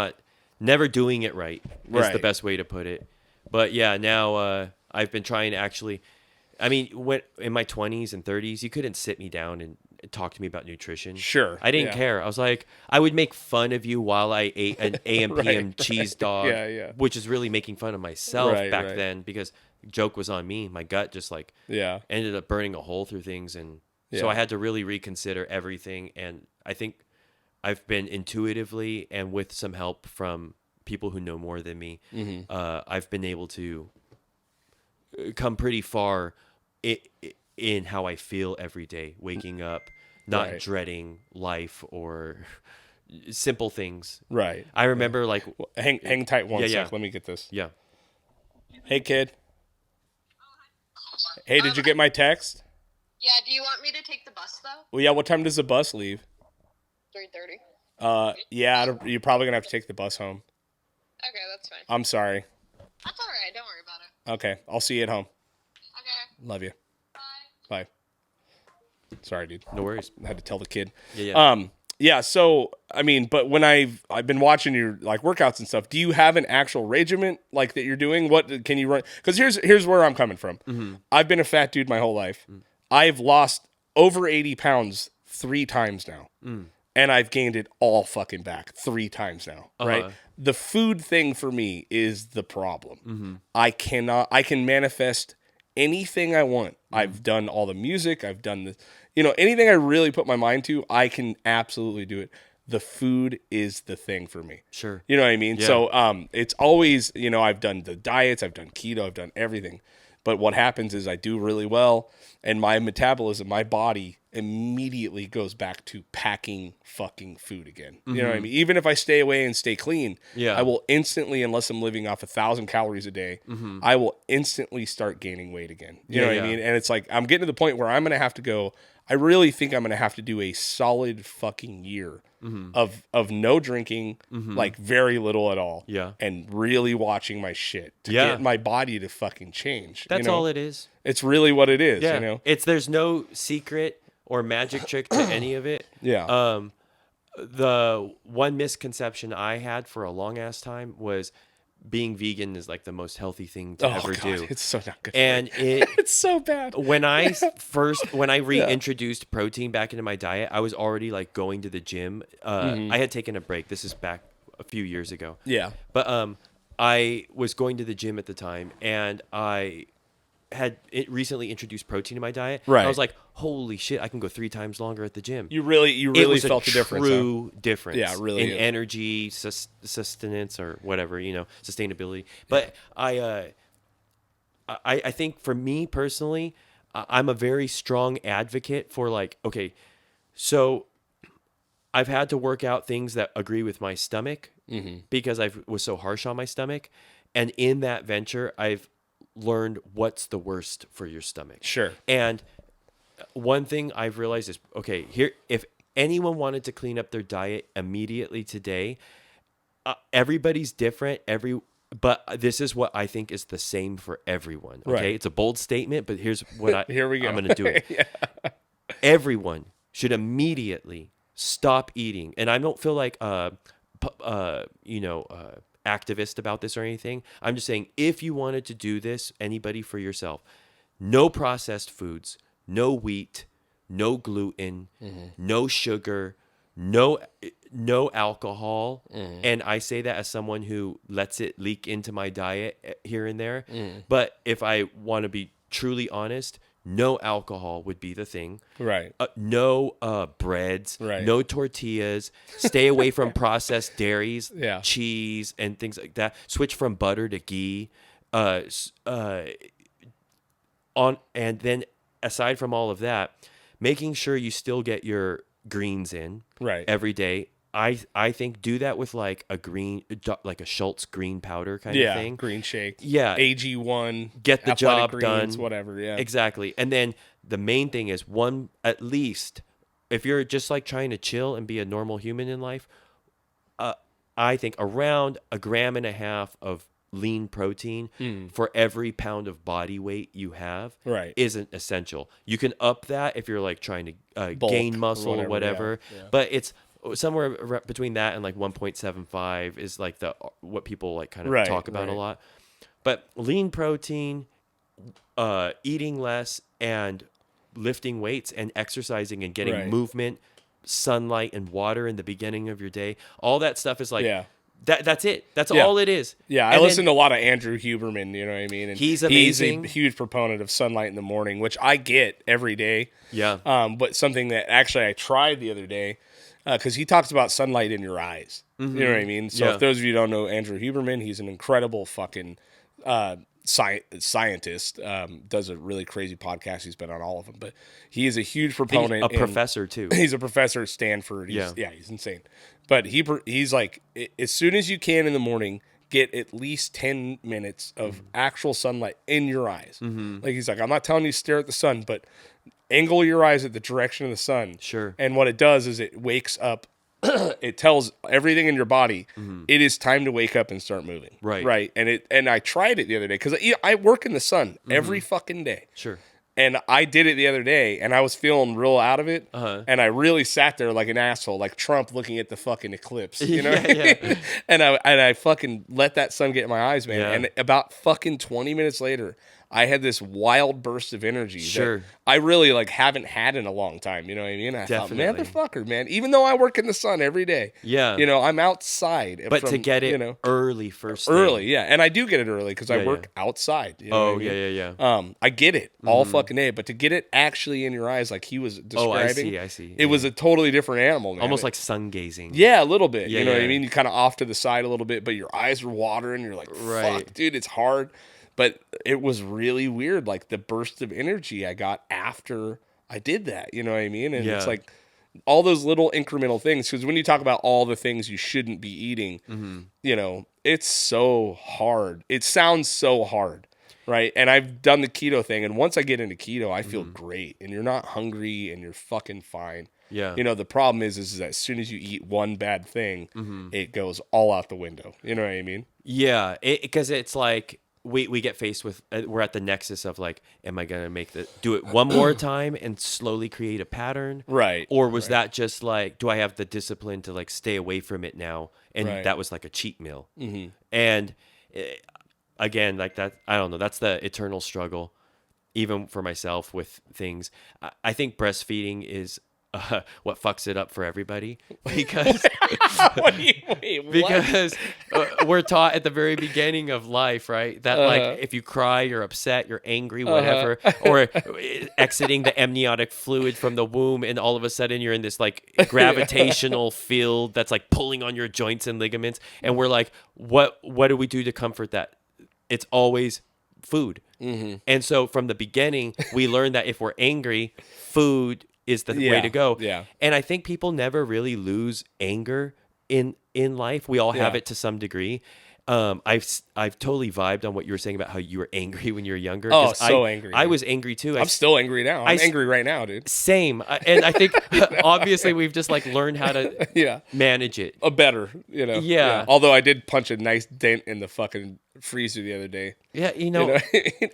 never doing it right is the Right. best way to put it. But yeah, now I've been trying to actually, I mean, when in my 20s and 30s, you couldn't sit me down and talk to me about nutrition. Sure, I didn't yeah. care. I was like, I would make fun of you while I ate an AM PM Right, cheese dog, Yeah. which is really making fun of myself Right, back right. then, because joke was on me. My gut just like Yeah. ended up burning a hole through things, and so Yeah. I had to really reconsider everything. And I think I've been intuitively and with some help from people who know more than me, I've been able to come pretty far in how I feel every day, waking up, not dreading life or simple things. Right. I remember like hang tight one sec. yeah. Let me get this. Yeah. Hey kid. Hey, did you get my text? Yeah, do you want me to take the bus though? Well, yeah. What time does the bus leave? 3:30. Yeah. You're probably gonna have to take the bus home. Okay, that's fine. I'm sorry. That's all right. Don't worry about it. Okay, I'll see you at home. Okay. Love you. Bye. Bye. Sorry, dude. No worries. I had to tell the kid. Yeah. Yeah. So I mean, but when I've been watching your like workouts and stuff, do you have an actual regiment like that you're doing? What can you run? Because here's where I'm coming from. Mm-hmm. I've been a fat dude my whole life. I've lost over 80 pounds 3 times now. And I've gained it all fucking back 3 times now, right? The food thing for me is the problem. I can manifest anything I want. I've done all the music. I've done the, anything I really put my mind to, I can absolutely do it. The food is the thing for me. Sure. You know what I mean? Yeah. So it's always, I've done the diets, I've done keto, I've done everything. But what happens is I do really well, and my metabolism, my body immediately goes back to packing fucking food again. You know what I mean? Even if I stay away and stay clean, I will instantly, unless I'm living off 1,000 calories a day, I will instantly start gaining weight again. You know what I mean? And it's like, I'm getting to the point where I'm going to have to go, I really think I'm going to have to do a solid fucking year of no drinking, like very little at all. Yeah. And really watching my shit to get my body to fucking change. That's all it is. It's really what it is, Yeah. There's no secret or magic trick to any of it. Yeah. The one misconception I had for a long ass time was being vegan is like the most healthy thing to ever do. It's so not good. And it's so bad. When I reintroduced protein back into my diet, I was already like going to the gym. I had taken a break. This is back a few years ago. Yeah. But I was going to the gym at the time, and I had recently introduced protein in my diet. Right. I was like, holy shit, I can go 3 times longer at the gym. You really felt the difference. True difference. Yeah, really in is. energy, sustenance, or whatever, sustainability. But I think for me personally, I'm a very strong advocate for like, okay, so I've had to work out things that agree with my stomach because I was so harsh on my stomach, and in that venture, I've learned what's the worst for your stomach. Sure. And one thing I've realized is, okay, here, if anyone wanted to clean up their diet immediately today, everybody's different. But this is what I think is the same for everyone. Okay. Right. It's a bold statement, but here's what Here we go. I'm going to do it. Everyone should immediately stop eating. And I don't feel like, activist about this or anything. I'm just saying, if you wanted to do this, anybody, for yourself, no processed foods, no wheat, no gluten, no sugar, no alcohol. And I say that as someone who lets it leak into my diet here and there. But if I want to be truly honest, no alcohol would be the thing. Right. No breads. Right. No tortillas. Stay away from processed dairies, Yeah. cheese, and things like that. Switch from butter to ghee. And then aside from all of that, making sure you still get your greens in every day. I think do that with like a Schultz green powder kind of thing. Green shake. Yeah. AG1. Get the Athletic job Greens, done. whatever, yeah. Exactly. And then the main thing is at least, if you're just like trying to chill and be a normal human in life, I think around 1.5 grams of lean protein for every pound of body weight you have isn't essential. You can up that if you're like trying to gain muscle or whatever. Yeah. But it's somewhere between that and like 1.75 is like what people like kind of talk about a lot. But lean protein, eating less and lifting weights and exercising and getting movement, sunlight and water in the beginning of your day, all that stuff is like that's it. That's all it is. Yeah, I listen to a lot of Andrew Huberman, you know what I mean? And he's amazing. He's a huge proponent of sunlight in the morning, which I get every day. Yeah. But something that actually I tried the other day, because he talks about sunlight in your eyes. Mm-hmm. You know what I mean? So if those of you who don't know Andrew Huberman, he's an incredible fucking scientist. Does a really crazy podcast. He's been on all of them, but he is a huge proponent. A professor too. He's a professor at Stanford. He's insane. But he's like, as soon as you can in the morning, get at least 10 minutes of actual sunlight in your eyes. Like he's like, I'm not telling you to stare at the sun, but angle your eyes at the direction of the sun. Sure. And what it does is it wakes up. It tells everything in your body it is time to wake up and start moving. Right. And I tried it the other day because I work in the sun every fucking day. Sure. And I did it the other day, and I was feeling real out of it. And I really sat there like an asshole, like Trump looking at the fucking eclipse, you know? Yeah. and I fucking let that sun get in my eyes, man. Yeah. And about fucking 20 minutes later, I had this wild burst of energy Sure. that I really like haven't had in a long time. You know what I mean? I Definitely. thought, motherfucker, man. Even though I work in the sun every day, Yeah. you know, I'm outside. But to get it early first thing. Early, yeah, and I do get it early because I work outside. You know what I mean? yeah. I get it all fucking day, but to get it actually in your eyes, like he was describing, I see. It was a totally different animal, man. Almost like sun gazing. Yeah, a little bit. Yeah, you know what I yeah. mean? You kind of off to the side a little bit, but your eyes are watering. You're like, fuck, dude, it's hard. But it was really weird, like the burst of energy I got after I did that. You know what I mean? And it's like all those little incremental things. Because when you talk about all the things you shouldn't be eating, you know, it's so hard. It sounds so hard, right? And I've done the keto thing. And once I get into keto, I feel great. And you're not hungry and you're fucking fine. Yeah. You know, the problem is that as soon as you eat one bad thing, it goes all out the window. You know what I mean? Yeah. Because it's like, we get faced with we're at the nexus of like, am I gonna do it one more time and slowly create a pattern, right? Or was that just like, do I have the discipline to like stay away from it now? And that was like a cheat meal. And again, like that, I don't know. That's the eternal struggle, even for myself with things. I think breastfeeding is what fucks it up for everybody because because we're taught at the very beginning of life, right, that like if you cry, you're upset, you're angry, whatever, or exiting the amniotic fluid from the womb, and all of a sudden you're in this like gravitational field that's like pulling on your joints and ligaments, and we're like, what do we do to comfort that? It's always food. And so from the beginning, we learn that if we're angry, food is the way to go. Yeah. And I think people never really lose anger in life. We all have it to some degree. I've totally vibed on what you were saying about how you were angry when you were younger. Oh, so angry. I was angry too. I'm still angry now. I'm angry right now, dude. Same. And I think obviously we've just like learned how to manage it. Better, you know. Yeah. Although I did punch a nice dent in the fucking freezer the other day. Yeah, you know?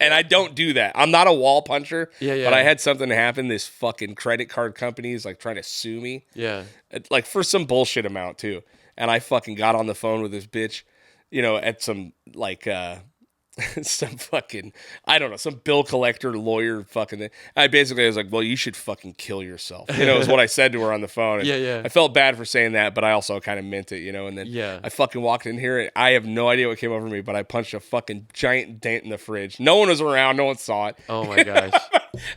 And I don't do that. I'm not a wall puncher. Yeah. But I had something happen. This fucking credit card company is like trying to sue me. Yeah. Like for some bullshit amount too. And I fucking got on the phone with this bitch, you know, at some like some fucking, I don't know, some bill collector lawyer fucking thing. I basically was like, well, you should fucking kill yourself. You know, is what I said to her on the phone. And Yeah. I felt bad for saying that, but I also kind of meant it, you know. And then I fucking walked in here and I have no idea what came over me, but I punched a fucking giant dent in the fridge. No one was around. No one saw it. Oh my gosh.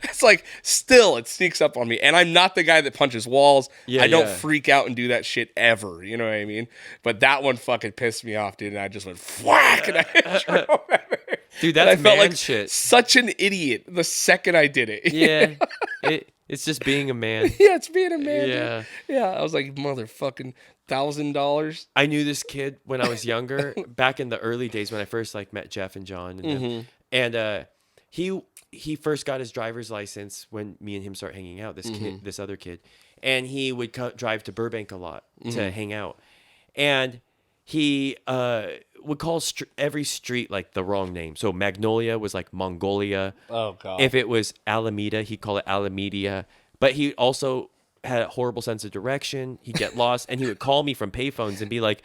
It's like, still, it sneaks up on me. And I'm not the guy that punches walls. I don't yeah. freak out and do that shit ever. You know what I mean? But that one fucking pissed me off, dude. And I just went, whack. And I drove at her. Dude, that's I felt man like shit. Such an idiot the second I did it. Yeah. It's just being a man. Yeah, it's being a man. Yeah. Dude. Yeah. I was like, motherfucking $1,000. I knew this kid when I was younger, back in the early days when I first like met Jeff and John, and them. And he first got his driver's license when me and him started hanging out. This other kid, and he would drive to Burbank a lot to hang out, and he would call every street like the wrong name. So Magnolia was like Mongolia. Oh god. If it was Alameda, he'd call it Alameda. But he also had a horrible sense of direction. He'd get lost, and he would call me from payphones and be like,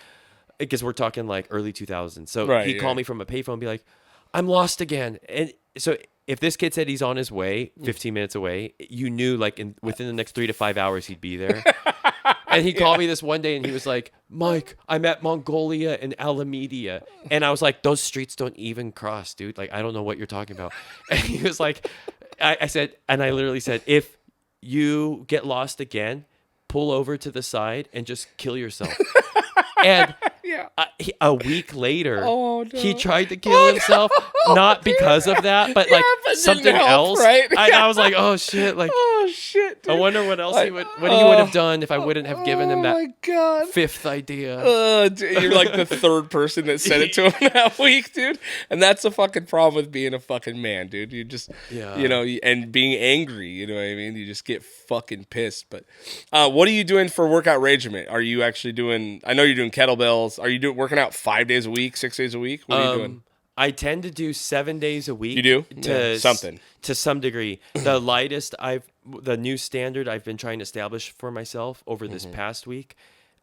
because we're talking like early 2000s. So he'd call me from a payphone and be like, I'm lost again. And so if this kid said he's on his way, 15 minutes away, you knew like within the next 3 to 5 hours he'd be there. And he called me this one day and he was like, Mike, I'm at Mongolia and Alameda. And I was like, those streets don't even cross, dude. Like, I don't know what you're talking about. And he was like, I said, and I literally said, if you get lost again, pull over to the side and just kill yourself. And a week later, he tried to kill himself, not because of that, but like something else. Right? I was like, oh shit! Like, oh shit! Dude. I wonder what else he would have done if I wouldn't have given him that fifth idea. Dude, you're like the third person that said it to him that week, dude. And that's the fucking problem with being a fucking man, dude. You just, you know, and being angry. You know what I mean? You just get fucking pissed. But what are you doing for workout regimen? Are you actually doing? I know you're doing kettlebells. Are you working out 5 days a week, 6 days a week? What are you doing? I tend to do 7 days a week. You do? Something. To some degree. The new standard I've been trying to establish for myself over this past week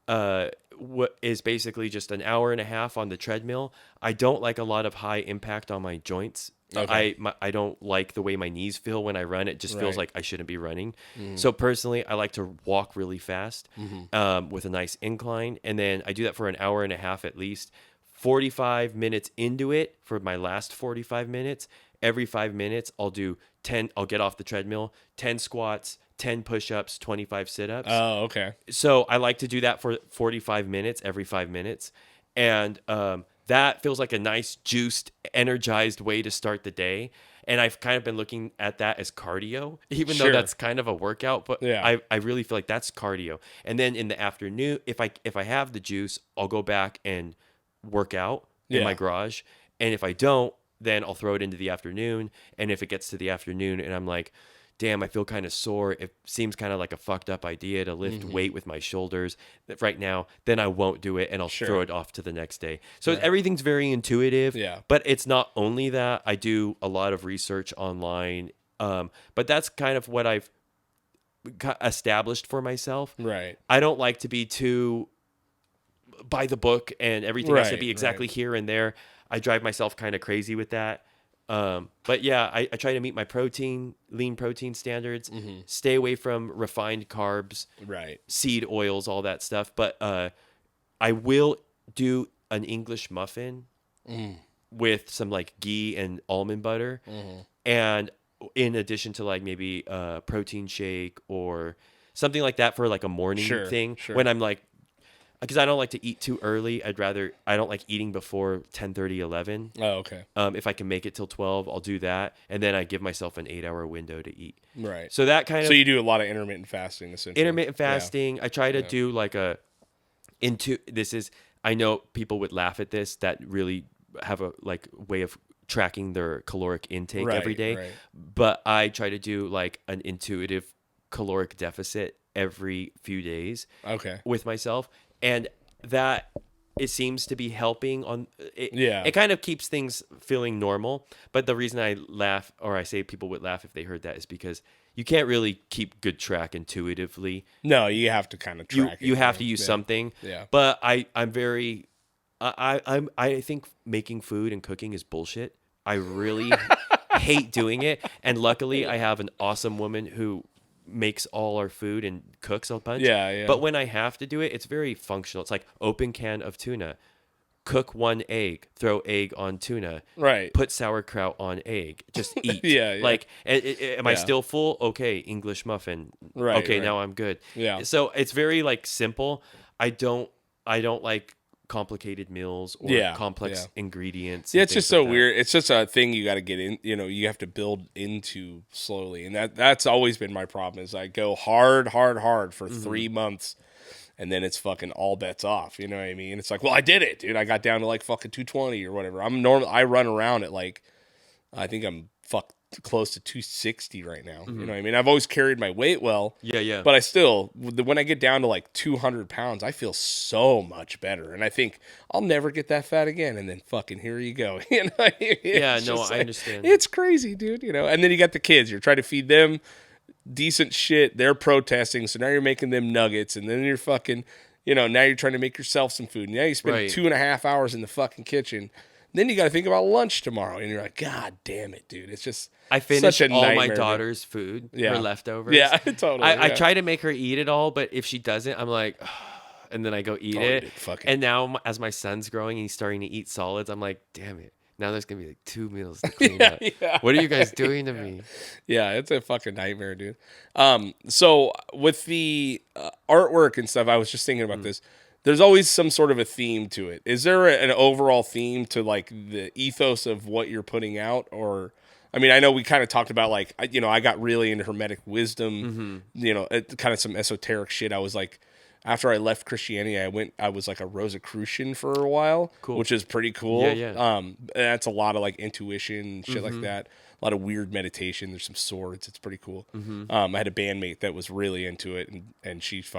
is basically just an hour and a half on the treadmill. I don't like a lot of high impact on my joints. Okay. I don't like the way my knees feel when I run. It just feels like I shouldn't be running. So personally, I like to walk really fast with a nice incline. And then I do that for an hour and a half at least. 45 minutes into it, for my last 45 minutes, every 5 minutes, I'll get off the treadmill, 10 squats, 10 push-ups, 25 sit-ups. Oh, okay. So I like to do that for 45 minutes, every 5 minutes. And that feels like a nice, juiced, energized way to start the day. And I've kind of been looking at that as cardio, even though that's kind of a workout. But I really feel like that's cardio. And then in the afternoon, if I have the juice, I'll go back and work out in my garage. And if I don't, then I'll throw it into the afternoon. And if it gets to the afternoon and I'm like, damn, I feel kind of sore, it seems kind of like a fucked up idea to lift weight with my shoulders right now, then I won't do it and I'll throw it off to the next day. So everything's very intuitive, but it's not only that. I do a lot of research online, but that's kind of what I've established for myself. Right. I don't like to be too by the book and everything has to be exactly here and there. I drive myself kind of crazy with that. But yeah, I try to meet my lean protein standards, stay away from refined carbs, seed oils, all that stuff. But I will do an English muffin with some like ghee and almond butter. And in addition to like maybe a protein shake or something like that for like a morning thing when I'm like, because I don't like to eat too early. I don't like eating before 10:30, 11. Oh, okay. If I can make it till 12, I'll do that. And then I give myself an 8-hour window to eat. Right. So that kind of... So you do a lot of intermittent fasting, essentially. Intermittent fasting. I try to do like I know people would laugh at this that really have a like way of tracking their caloric intake every day. Right. But I try to do like an intuitive caloric deficit every few days with myself. And that it seems to be helping on it. It kind of keeps things feeling normal. But the reason I laugh, or I say people would laugh if they heard that, is because you can't really keep good track intuitively. No, you have to kind of track it. You have to use something. Yeah. But I think making food and cooking is bullshit. I really hate doing it. And luckily I have an awesome woman who makes all our food and cooks a bunch. But when I have to do it, it's very functional. It's like open can of tuna, cook 1 egg, throw egg on tuna, put sauerkraut on egg, just eat. Like, am I still full? Okay, English muffin. Now I'm good. So it's very like simple. I don't like complicated meals or complex ingredients. It's just so weird. It's just a thing you got to get in, you have to build into slowly. And that's always been my problem is I go hard for 3 months and then it's fucking all bets off. You know what I mean? It's like, well, I did it, dude. I got down to like fucking 220 or whatever. I run around at like, I think I'm close to 260 right now. You know what I mean? I've always carried my weight well. But I still, when I get down to like 200 pounds, I feel so much better. And I think I'll never get that fat again. And then fucking here you go. I understand. It's crazy, dude. And then you got the kids. You're trying to feed them decent shit. They're protesting. So now you're making them nuggets. And then you're fucking, now you're trying to make yourself some food. Now you spend 2.5 hours in the fucking kitchen. Then you got to think about lunch tomorrow, and you're like, God damn it, dude! It's just I finish all my daughter's food, her leftovers. Yeah, totally. I try to make her eat it all, but if she doesn't, I'm like, and then I go eat it. Dude, and now as my son's growing and he's starting to eat solids, I'm like, damn it, Now there's gonna be like 2 meals to clean up. Yeah. What are you guys doing to me? Yeah, it's a fucking nightmare, dude. So with the artwork and stuff, I was just thinking about this. There's always some sort of a theme to it. Is there an overall theme to like the ethos of what you're putting out? Or, I mean, I know we kind of talked about like, you know, I got really into Hermetic wisdom, you know, kind of some esoteric shit. I was like, after I left Christianity, I was like a Rosicrucian for a while, which is pretty cool. Yeah. That's a lot of like intuition, shit like that. A lot of weird meditation. There's some swords. It's pretty cool. I had a bandmate that was really into it, and she's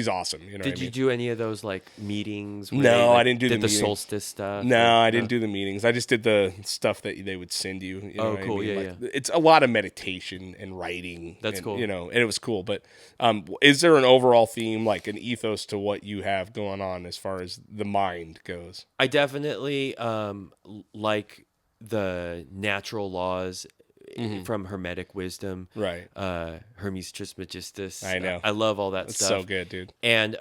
awesome. You know Did what I you mean? do any of those like meetings? Where No, they, like, I didn't do did the the meetings. solstice stuff. No, I didn't do the meetings. I just did the stuff that they would send you. You know what cool. I mean? Yeah, Like, it's a lot of meditation and writing. That's and, cool. You know, and it was cool. But is there an overall theme, like an ethos to what you have going on as far as the mind goes? I definitely like the natural laws from Hermetic wisdom. Right. Hermes Trismegistus. I know. I love all that It's stuff. so good, dude. And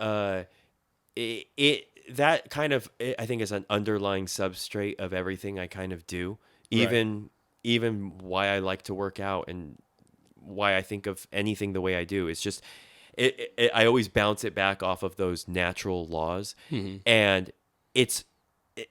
that kind of, I think, is an underlying substrate of everything I kind of do. Even why I like to work out and why I think of anything the way I do. It's just I always bounce it back off of those natural laws, and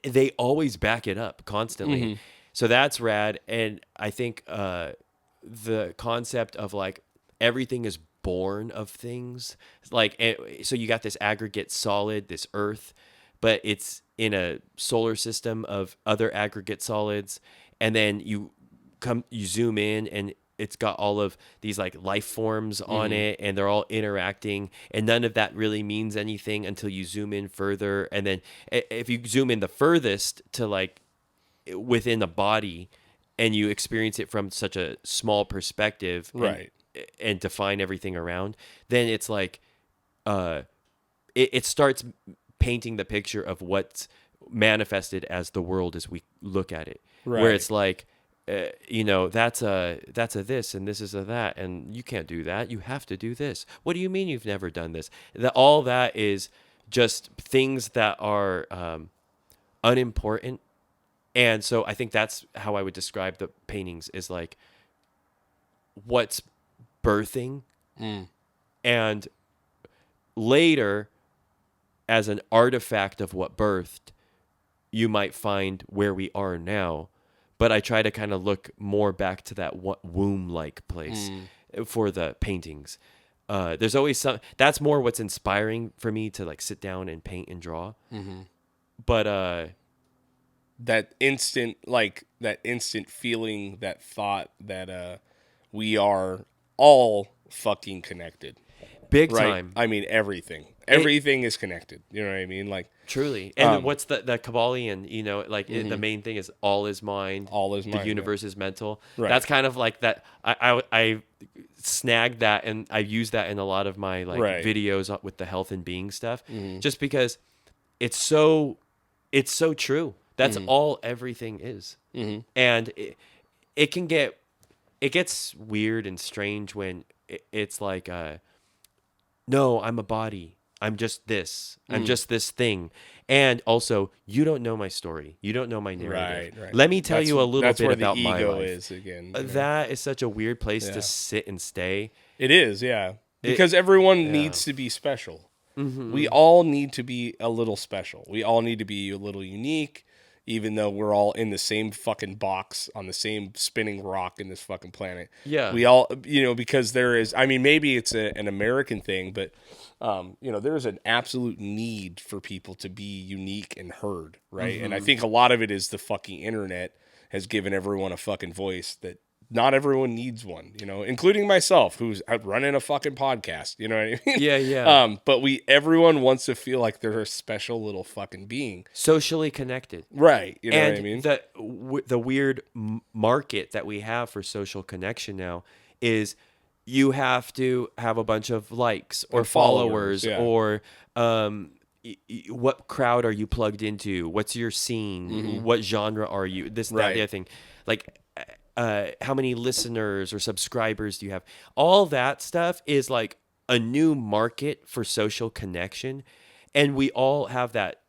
they always back it up constantly. So that's rad. And I think the concept of like everything is born of things, like, so you got this aggregate solid, this earth, but it's in a solar system of other aggregate solids, and then you zoom in and it's got all of these like life forms on it, and they're all interacting, and none of that really means anything until you zoom in further. And then if you zoom in the furthest to like within a body and you experience it from such a small perspective, Right. and define everything around, then it's like it starts painting the picture of what's manifested as the world as we look at it. Right. Where it's like, you know, that's a this and this is a that, and you can't do that. You have to do this. What do you mean you've never done this? All that is just things that are unimportant. And so I think that's how I would describe the paintings, is like what's birthing, and later, as an artifact of what birthed, you might find where we are now. But I try to kind of look more back to that womb-like place for the paintings. There's always that's more what's inspiring for me to like sit down and paint and draw. But that instant feeling, that thought that we are all fucking connected. Big right? time. I mean, everything is connected. You know what I mean? Like, truly. And what's the Kabbalion, you know, like the main thing is all is mind. All is mind. The universe is mental. Right. That's kind of like that. I snagged that, and I use that in a lot of my like videos with the health and being stuff, just because it's so true. That's all everything is. And it gets weird and strange when it's like, no, I'm a body. I'm just this. I'm just this thing. And also, you don't know my story. You don't know my narrative. Right. Let me tell you a little bit about my life. That's where the ego is again. You know? That is such a weird place to sit and stay. It is, yeah. Because everyone needs to be special. We all need to be a little special. We all need to be a little unique, even though we're all in the same fucking box on the same spinning rock in this fucking planet. Yeah. We all, you know, because there is, I mean, maybe it's an American thing, but, you know, there's an absolute need for people to be unique and heard, right? And I think a lot of it is the fucking internet has given everyone a fucking voice that not everyone needs one, you know, including myself, who's running a fucking podcast. You know what I mean? Yeah. But everyone wants to feel like they're a special little fucking being, socially connected, right? You know and what I mean? The weird market that we have for social connection now is you have to have a bunch of likes or followers or what crowd are you plugged into? What's your scene? What genre are you? This, that, the other thing, like. How many listeners or subscribers do you have? All that stuff is like a new market for social connection. And we all have that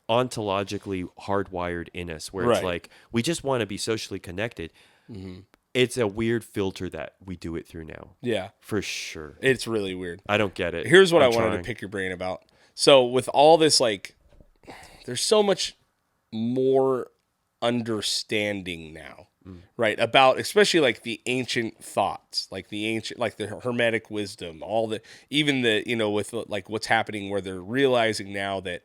ontologically hardwired in us, where it's like we just want to be socially connected. Mm-hmm. It's a weird filter that we do it through now. Yeah, for sure. It's really weird. I don't get it. Here's what I wanted to pick your brain about. So with all this, like, there's so much more understanding now, right? About especially like the ancient thoughts, like the Hermetic wisdom, even with like what's happening where they're realizing now that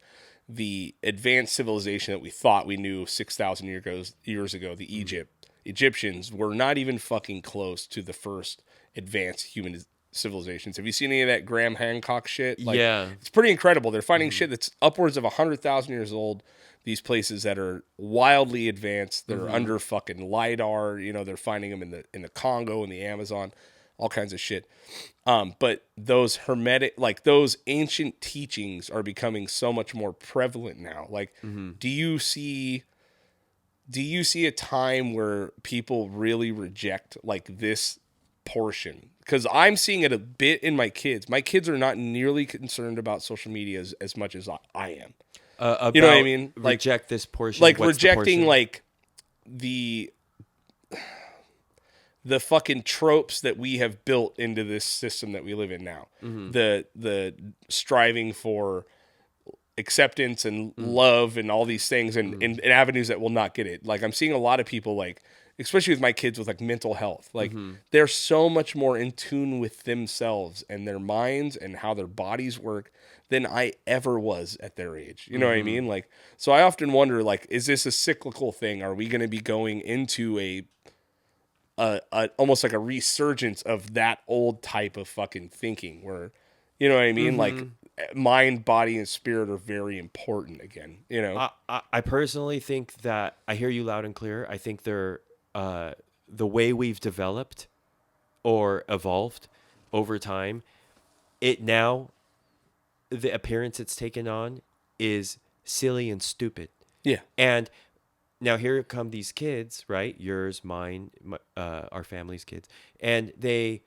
the advanced civilization that we thought we knew 6,000 years ago, the Egyptians were not even fucking close to the first advanced human civilizations. Have you seen any of that Graham Hancock shit? Like, yeah. It's pretty incredible. They're finding shit that's upwards of 100,000 years old. These places that are wildly advanced, they're under fucking LiDAR. They're finding them in the Congo and the Amazon, all kinds of shit. But those those ancient teachings are becoming so much more prevalent now. Like, do you see a time where people really reject like this portion? Because I'm seeing it a bit in my kids. My kids are not nearly concerned about social media as much as I am. You know what I mean? Like, reject this portion. Like rejecting like the fucking tropes that we have built into this system that we live in now. The striving for acceptance and love and all these things and avenues that will not get it. Like, I'm seeing a lot of people, like, especially with my kids with like mental health, like they're so much more in tune with themselves and their minds and how their bodies work than I ever was at their age. You know what I mean? Like, so I often wonder, like, is this a cyclical thing? Are we going to be going into a almost like a resurgence of that old type of fucking thinking where, you know what I mean? Like, mind, body, and spirit are very important again, I personally think that I hear you loud and clear. I think they're the way we've developed or evolved over time, the appearance it's taken on is silly and stupid. Yeah. And now here come these kids, right? Yours, mine, our family's kids, and they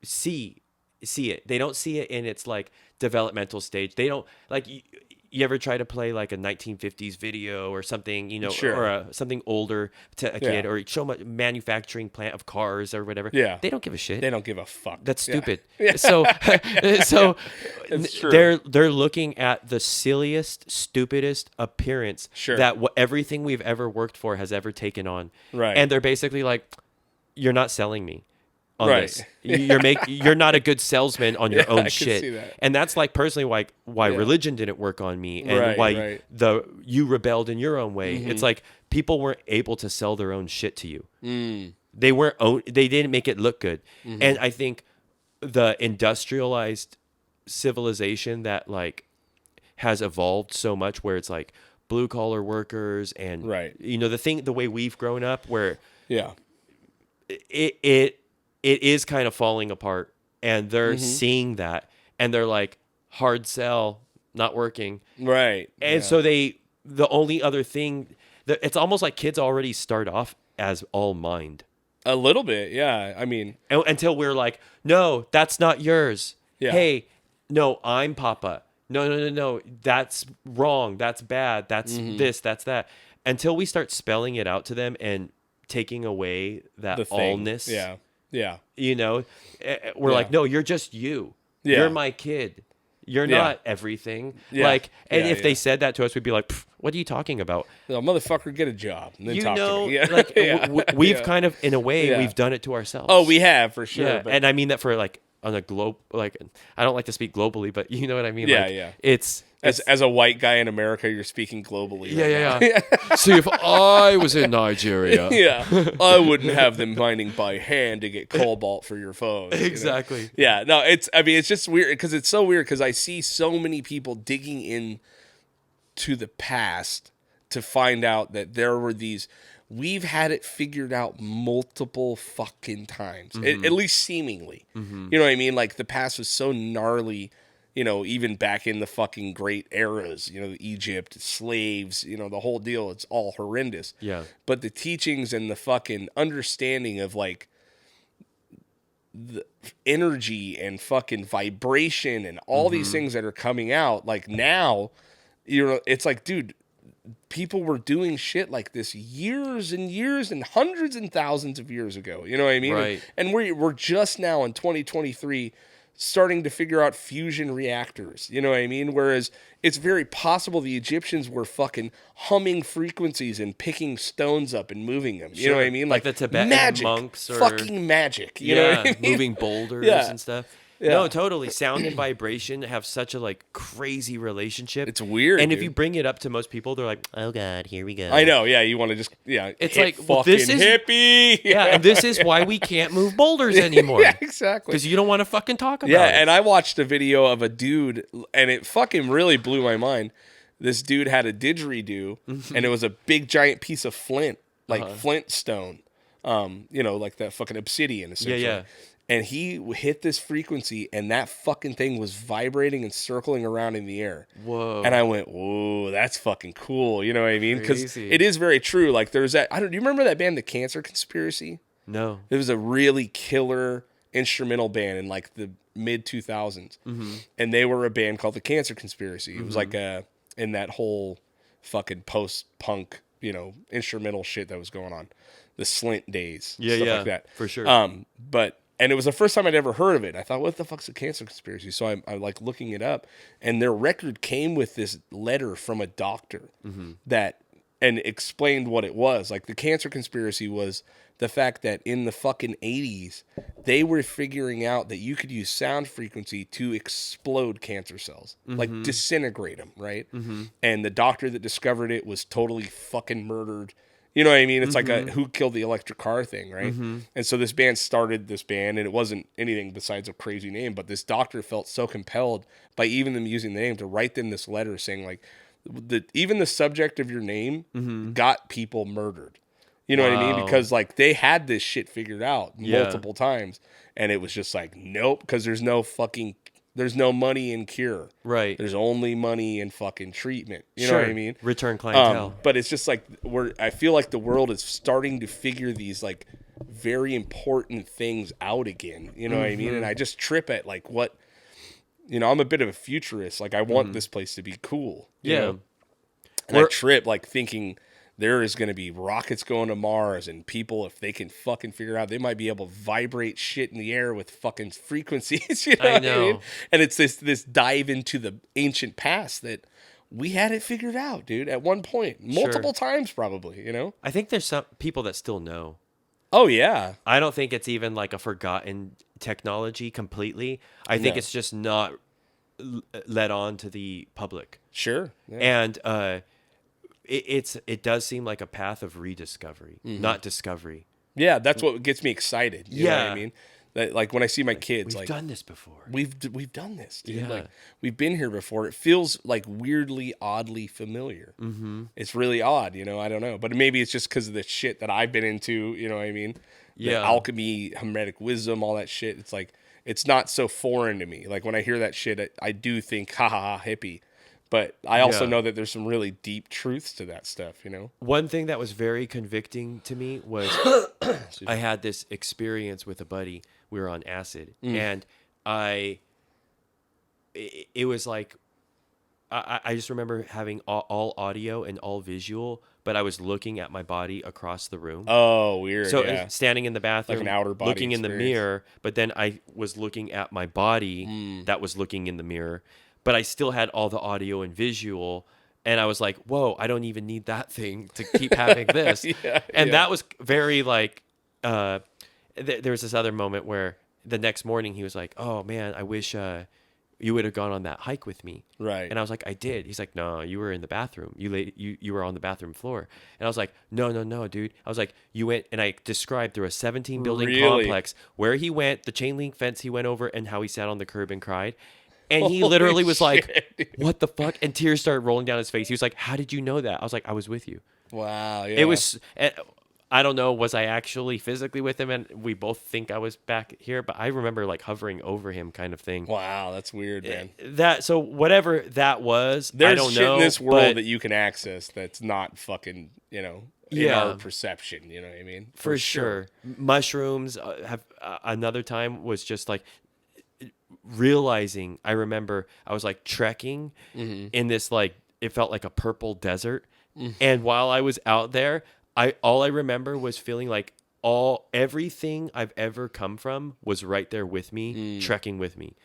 see it. They don't see it in its like developmental stage. They don't like. You ever try to play like a 1950s video or something, or something older to a kid, or show them a manufacturing plant of cars or whatever? Yeah, they don't give a shit. They don't give a fuck. That's stupid. Yeah. So they're looking at the silliest, stupidest appearance that everything we've ever worked for has ever taken on. Right, and they're basically like, "You're not selling me." This. You're not a good salesman on your own shit. And that's like personally why religion didn't work on me and why you rebelled in your own way. It's like people weren't able to sell their own shit to you. They didn't make it look good. And I think the industrialized civilization that like has evolved so much where it's like blue collar workers and the way we've grown up where it is kind of falling apart, and they're seeing that, and they're like, hard sell, not working. Right. And so the only other thing, it's almost like kids already start off as all mind. A little bit, yeah. I mean. Until we're like, no, that's not yours. Yeah. Hey, no, I'm Papa. No, that's wrong. That's bad. That's this, that's that. Until we start spelling it out to them and taking away that allness. Yeah. Yeah. We're like, no, you're just you. Yeah. You're my kid. You're not everything. Yeah. Like, and if they said that to us, we'd be like, what are you talking about? Motherfucker, get a job. And then talk to me. Yeah. Like, we've kind of, in a way, we've done it to ourselves. Oh, we have, for sure. Yeah. But... And I mean that for like, on a globe, like, I don't like to speak globally, but you know what I mean? Yeah, like, yeah. It's as a white guy in America, you're speaking globally. Yeah. See, if I was in Nigeria, I wouldn't have them mining by hand to get cobalt for your phones. Exactly. Yeah, no, it's just weird because it's so weird because I see so many people digging in to the past to find out that there were these. We've had it figured out multiple fucking times, at least seemingly. You know what I mean? Like, the past was so gnarly. Even back in the fucking great eras, Egypt, slaves, the whole deal, it's all horrendous. Yeah. But the teachings and the fucking understanding of like the energy and fucking vibration and all these things that are coming out, like now it's like, dude, people were doing shit like this years and years and hundreds and thousands of years ago. You know what I mean? Right. And we're just now in 2023 starting to figure out fusion reactors. You know what I mean? Whereas it's very possible the Egyptians were fucking humming frequencies and picking stones up and moving them. You know what I mean? Like the Tibetan magic, monks or fucking magic. You know what I mean? Moving boulders and stuff. Yeah. No, totally. Sound and vibration have such a like crazy relationship. It's weird. And dude. if you bring it up to most people, they're like, "Oh God, here we go." I know. Yeah, you want to just It's hit like, fucking well, this is hippie. Yeah, and this is why we can't move boulders anymore. Yeah, exactly. Because you don't want to fucking talk about it. Yeah, and I watched a video of a dude, and it fucking really blew my mind. This dude had a didgeridoo, and it was a big giant piece of flint, like flint stone, like that fucking obsidian, essentially. Yeah. And he hit this frequency, and that fucking thing was vibrating and circling around in the air. Whoa. And I went, whoa, that's fucking cool. You know what I mean? Because Crazy. it is very true. Like, there's that, do you remember that band, The Cancer Conspiracy? No. It was a really killer instrumental band in like the mid 2000s. And they were a band called The Cancer Conspiracy. It was like in that whole fucking post-punk, instrumental shit that was going on. The Slint days. Yeah, stuff like that. For sure. And it was the first time I'd ever heard of it. I thought, what the fuck's a Cancer Conspiracy? So I'm like looking it up, and their record came with this letter from a doctor and explained what it was. Like, the Cancer Conspiracy was the fact that in the fucking 80s, they were figuring out that you could use sound frequency to explode cancer cells, like disintegrate them, right? And the doctor that discovered it was totally fucking murdered. You know what I mean? It's like a who killed the electric car thing, right? And so this band started this band, and it wasn't anything besides a crazy name, but this doctor felt so compelled by even them using the name to write them this letter saying, like, even the subject of your name got people murdered. You know what I mean? Because, like, they had this shit figured out multiple times, and it was just like, nope, because there's no money in cure. Right. There's only money in fucking treatment. You know what I mean? Return clientele. But it's just like I feel like the world is starting to figure these like very important things out again. You know what I mean? And I just trip at like what, I'm a bit of a futurist. Like, I want this place to be cool. You know? And I trip like thinking there is going to be rockets going to Mars, and people, if they can fucking figure out, they might be able to vibrate shit in the air with fucking frequencies. You know I what know. I mean? And it's this dive into the ancient past that we had it figured out, dude, at one point, multiple times probably, I think there's some people that still know. Oh, yeah. I don't think it's even like a forgotten technology completely. I think it's just not let on to the public. Sure. Yeah. And it does seem like a path of rediscovery, not discovery. Yeah, that's what gets me excited. You know what I mean? That, like, when I see my kids, We've done this before. We've done this, dude. Yeah. Like, we've been here before. It feels like weirdly, oddly familiar. It's really odd, I don't know. But maybe it's just because of the shit that I've been into, you know what I mean? The alchemy, hermetic wisdom, all that shit. It's like, it's not so foreign to me. Like, when I hear that shit, I do think, ha ha ha, hippie. But I also know that there's some really deep truths to that stuff, One thing that was very convicting to me was I had this experience with a buddy. We were on acid, and it was like, I just remember having all audio and all visual, but I was looking at my body across the room. Oh, weird. So standing in the bathroom, like an outer body looking experience. in the mirror, but then I was looking at my body that was looking in the mirror. But I still had all the audio and visual, and I was like, whoa, I don't even need that thing to keep having this. That was very like, there was this other moment where the next morning he was like, oh man, I wish you would have gone on that hike with me. Right. And I was like, I did. He's like, no, you were in the bathroom. You were on the bathroom floor. And I was like, no, dude. I was like, you went, and I described through a 17 building complex where he went, the chain link fence he went over, and how he sat on the curb and cried. And he literally was like, what the fuck? And tears started rolling down his face. He was like, how did you know that? I was like, I was with you. Wow. Yeah. It was, I don't know, was I actually physically with him? And we both think I was back here, but I remember like hovering over him kind of thing. Wow. That's weird, man. So whatever that was, there's I don't shit know. in this world that you can access that's not fucking, in our perception. You know what I mean? For sure. Mushrooms have another time was just like, realizing, I remember I was like trekking in this like it felt like a purple desert. And while I was out there, all I remember was feeling like everything I've ever come from was right there with me, trekking with me.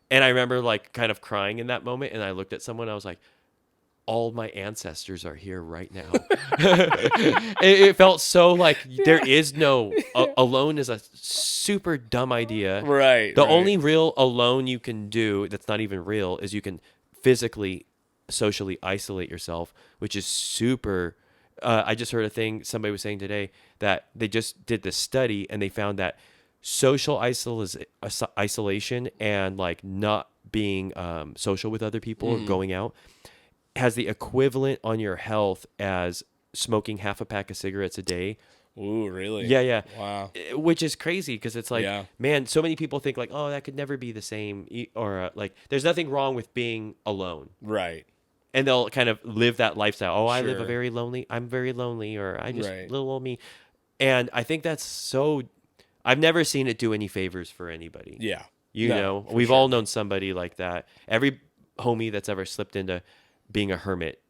And I remember like kind of crying in that moment. And I looked at someone, I was like, all my ancestors are here right now. It felt so like there is no alone is a super dumb idea. Right. The only real alone you can do that's not even real is you can physically, socially isolate yourself, which is super. I just heard a thing somebody was saying today that they just did this study and they found that social isolation and like not being social with other people or going out has the equivalent on your health as smoking half a pack of cigarettes a day. Ooh, really? Yeah. Wow. Which is crazy because it's like, man, so many people think like, oh, that could never be the same. Or like, there's nothing wrong with being alone. Right. And they'll kind of live that lifestyle. Oh, I live I'm very lonely, or I just little old me. And I think that's so, I've never seen it do any favors for anybody. Yeah. You know, we've all known somebody like that. Every homie that's ever slipped into being a hermit,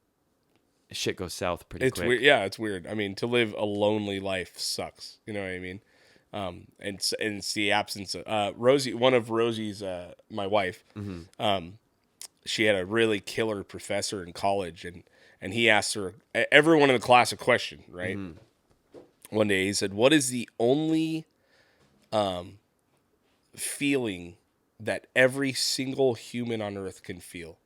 shit goes south pretty quick. Weird. Yeah, it's weird. I mean, to live a lonely life sucks. You know what I mean? And it's the absence of Rosie. One of Rosie's, my wife. She had a really killer professor in college, and he asked her, everyone in the class, a question. Right? One day he said, "What is the only feeling that every single human on Earth can feel?"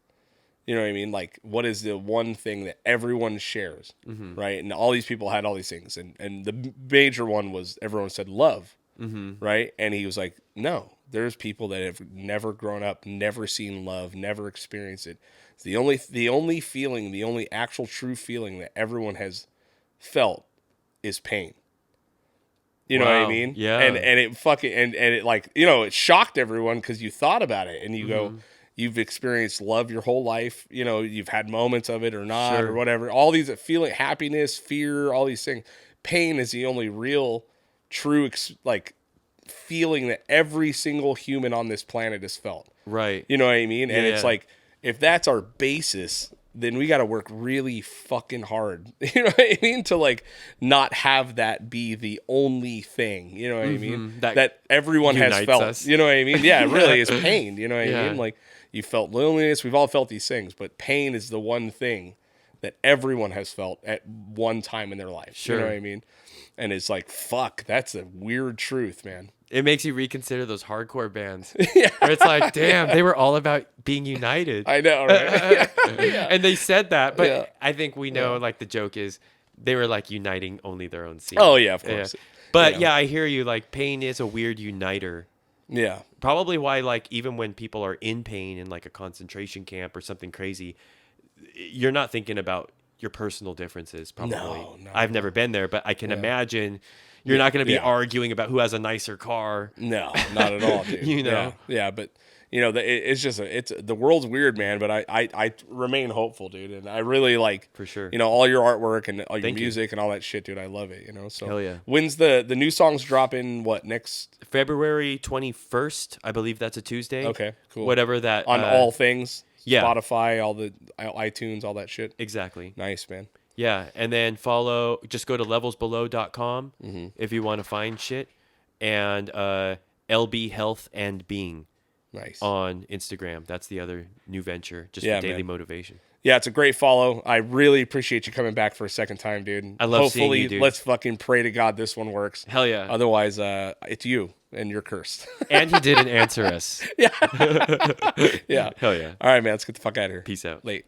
You know what I mean? Like, what is the one thing that everyone shares, right? And all these people had all these things. And the major one was everyone said love, right? And he was like, no, there's people that have never grown up, never seen love, never experienced it. It's the only feeling, the only actual true feeling that everyone has felt is pain. You know what I mean? Yeah. And it fucking, and it like, you know, it shocked everyone because you thought about it and you go, you've experienced love your whole life. You know, you've had moments of it or not or whatever. All these feeling, happiness, fear, all these things. Pain is the only real, true, like feeling that every single human on this planet has felt. Right. You know what I mean? And it's like, if that's our basis, then we got to work really fucking hard. You know what I mean? To like not have that be the only thing. You know what I mean? That everyone has felt. Us. You know what I mean? Yeah, it really is pain. You know what I mean? Like, you felt loneliness. We've all felt these things, but pain is the one thing that everyone has felt at one time in their life. Sure. You know what I mean? And it's like, fuck, that's a weird truth, man. It makes you reconsider those hardcore bands. Where it's like, damn, they were all about being united. I know, right? And they said that, but I think we know, like, the joke is they were, like, uniting only their own scene. Oh, yeah, of course. But, I hear you. Like, pain is a weird uniter. Yeah. Probably why, like, even when people are in pain in, like, a concentration camp or something crazy, you're not thinking about your personal differences, probably. No, I've never been there, but I can imagine you're not going to be arguing about who has a nicer car. No, not at all, dude. You know? Yeah, but, you know, it's just, the world's weird, man, but I remain hopeful, dude, and I really like, for sure, you know, all your artwork and all your music and all that shit, dude. I love it, you know, so. Hell yeah. When's the new songs dropping, next? February 21st, I believe that's a Tuesday. Okay, cool. Whatever that. On all things? Yeah. Spotify, all the iTunes, all that shit? Exactly. Nice, man. Yeah, and then just go to levelsbelow.com if you want to find shit, and LB Health and Being. Nice. On Instagram. That's the other new venture, just for daily motivation. Yeah, it's a great follow. I really appreciate you coming back for a second time, dude. I love seeing you, dude. Let's fucking pray to God this one works. Hell yeah. Otherwise, it's you, and you're cursed. And he didn't answer us. Yeah. Yeah. Hell yeah. All right, man. Let's get the fuck out of here. Peace out. Late.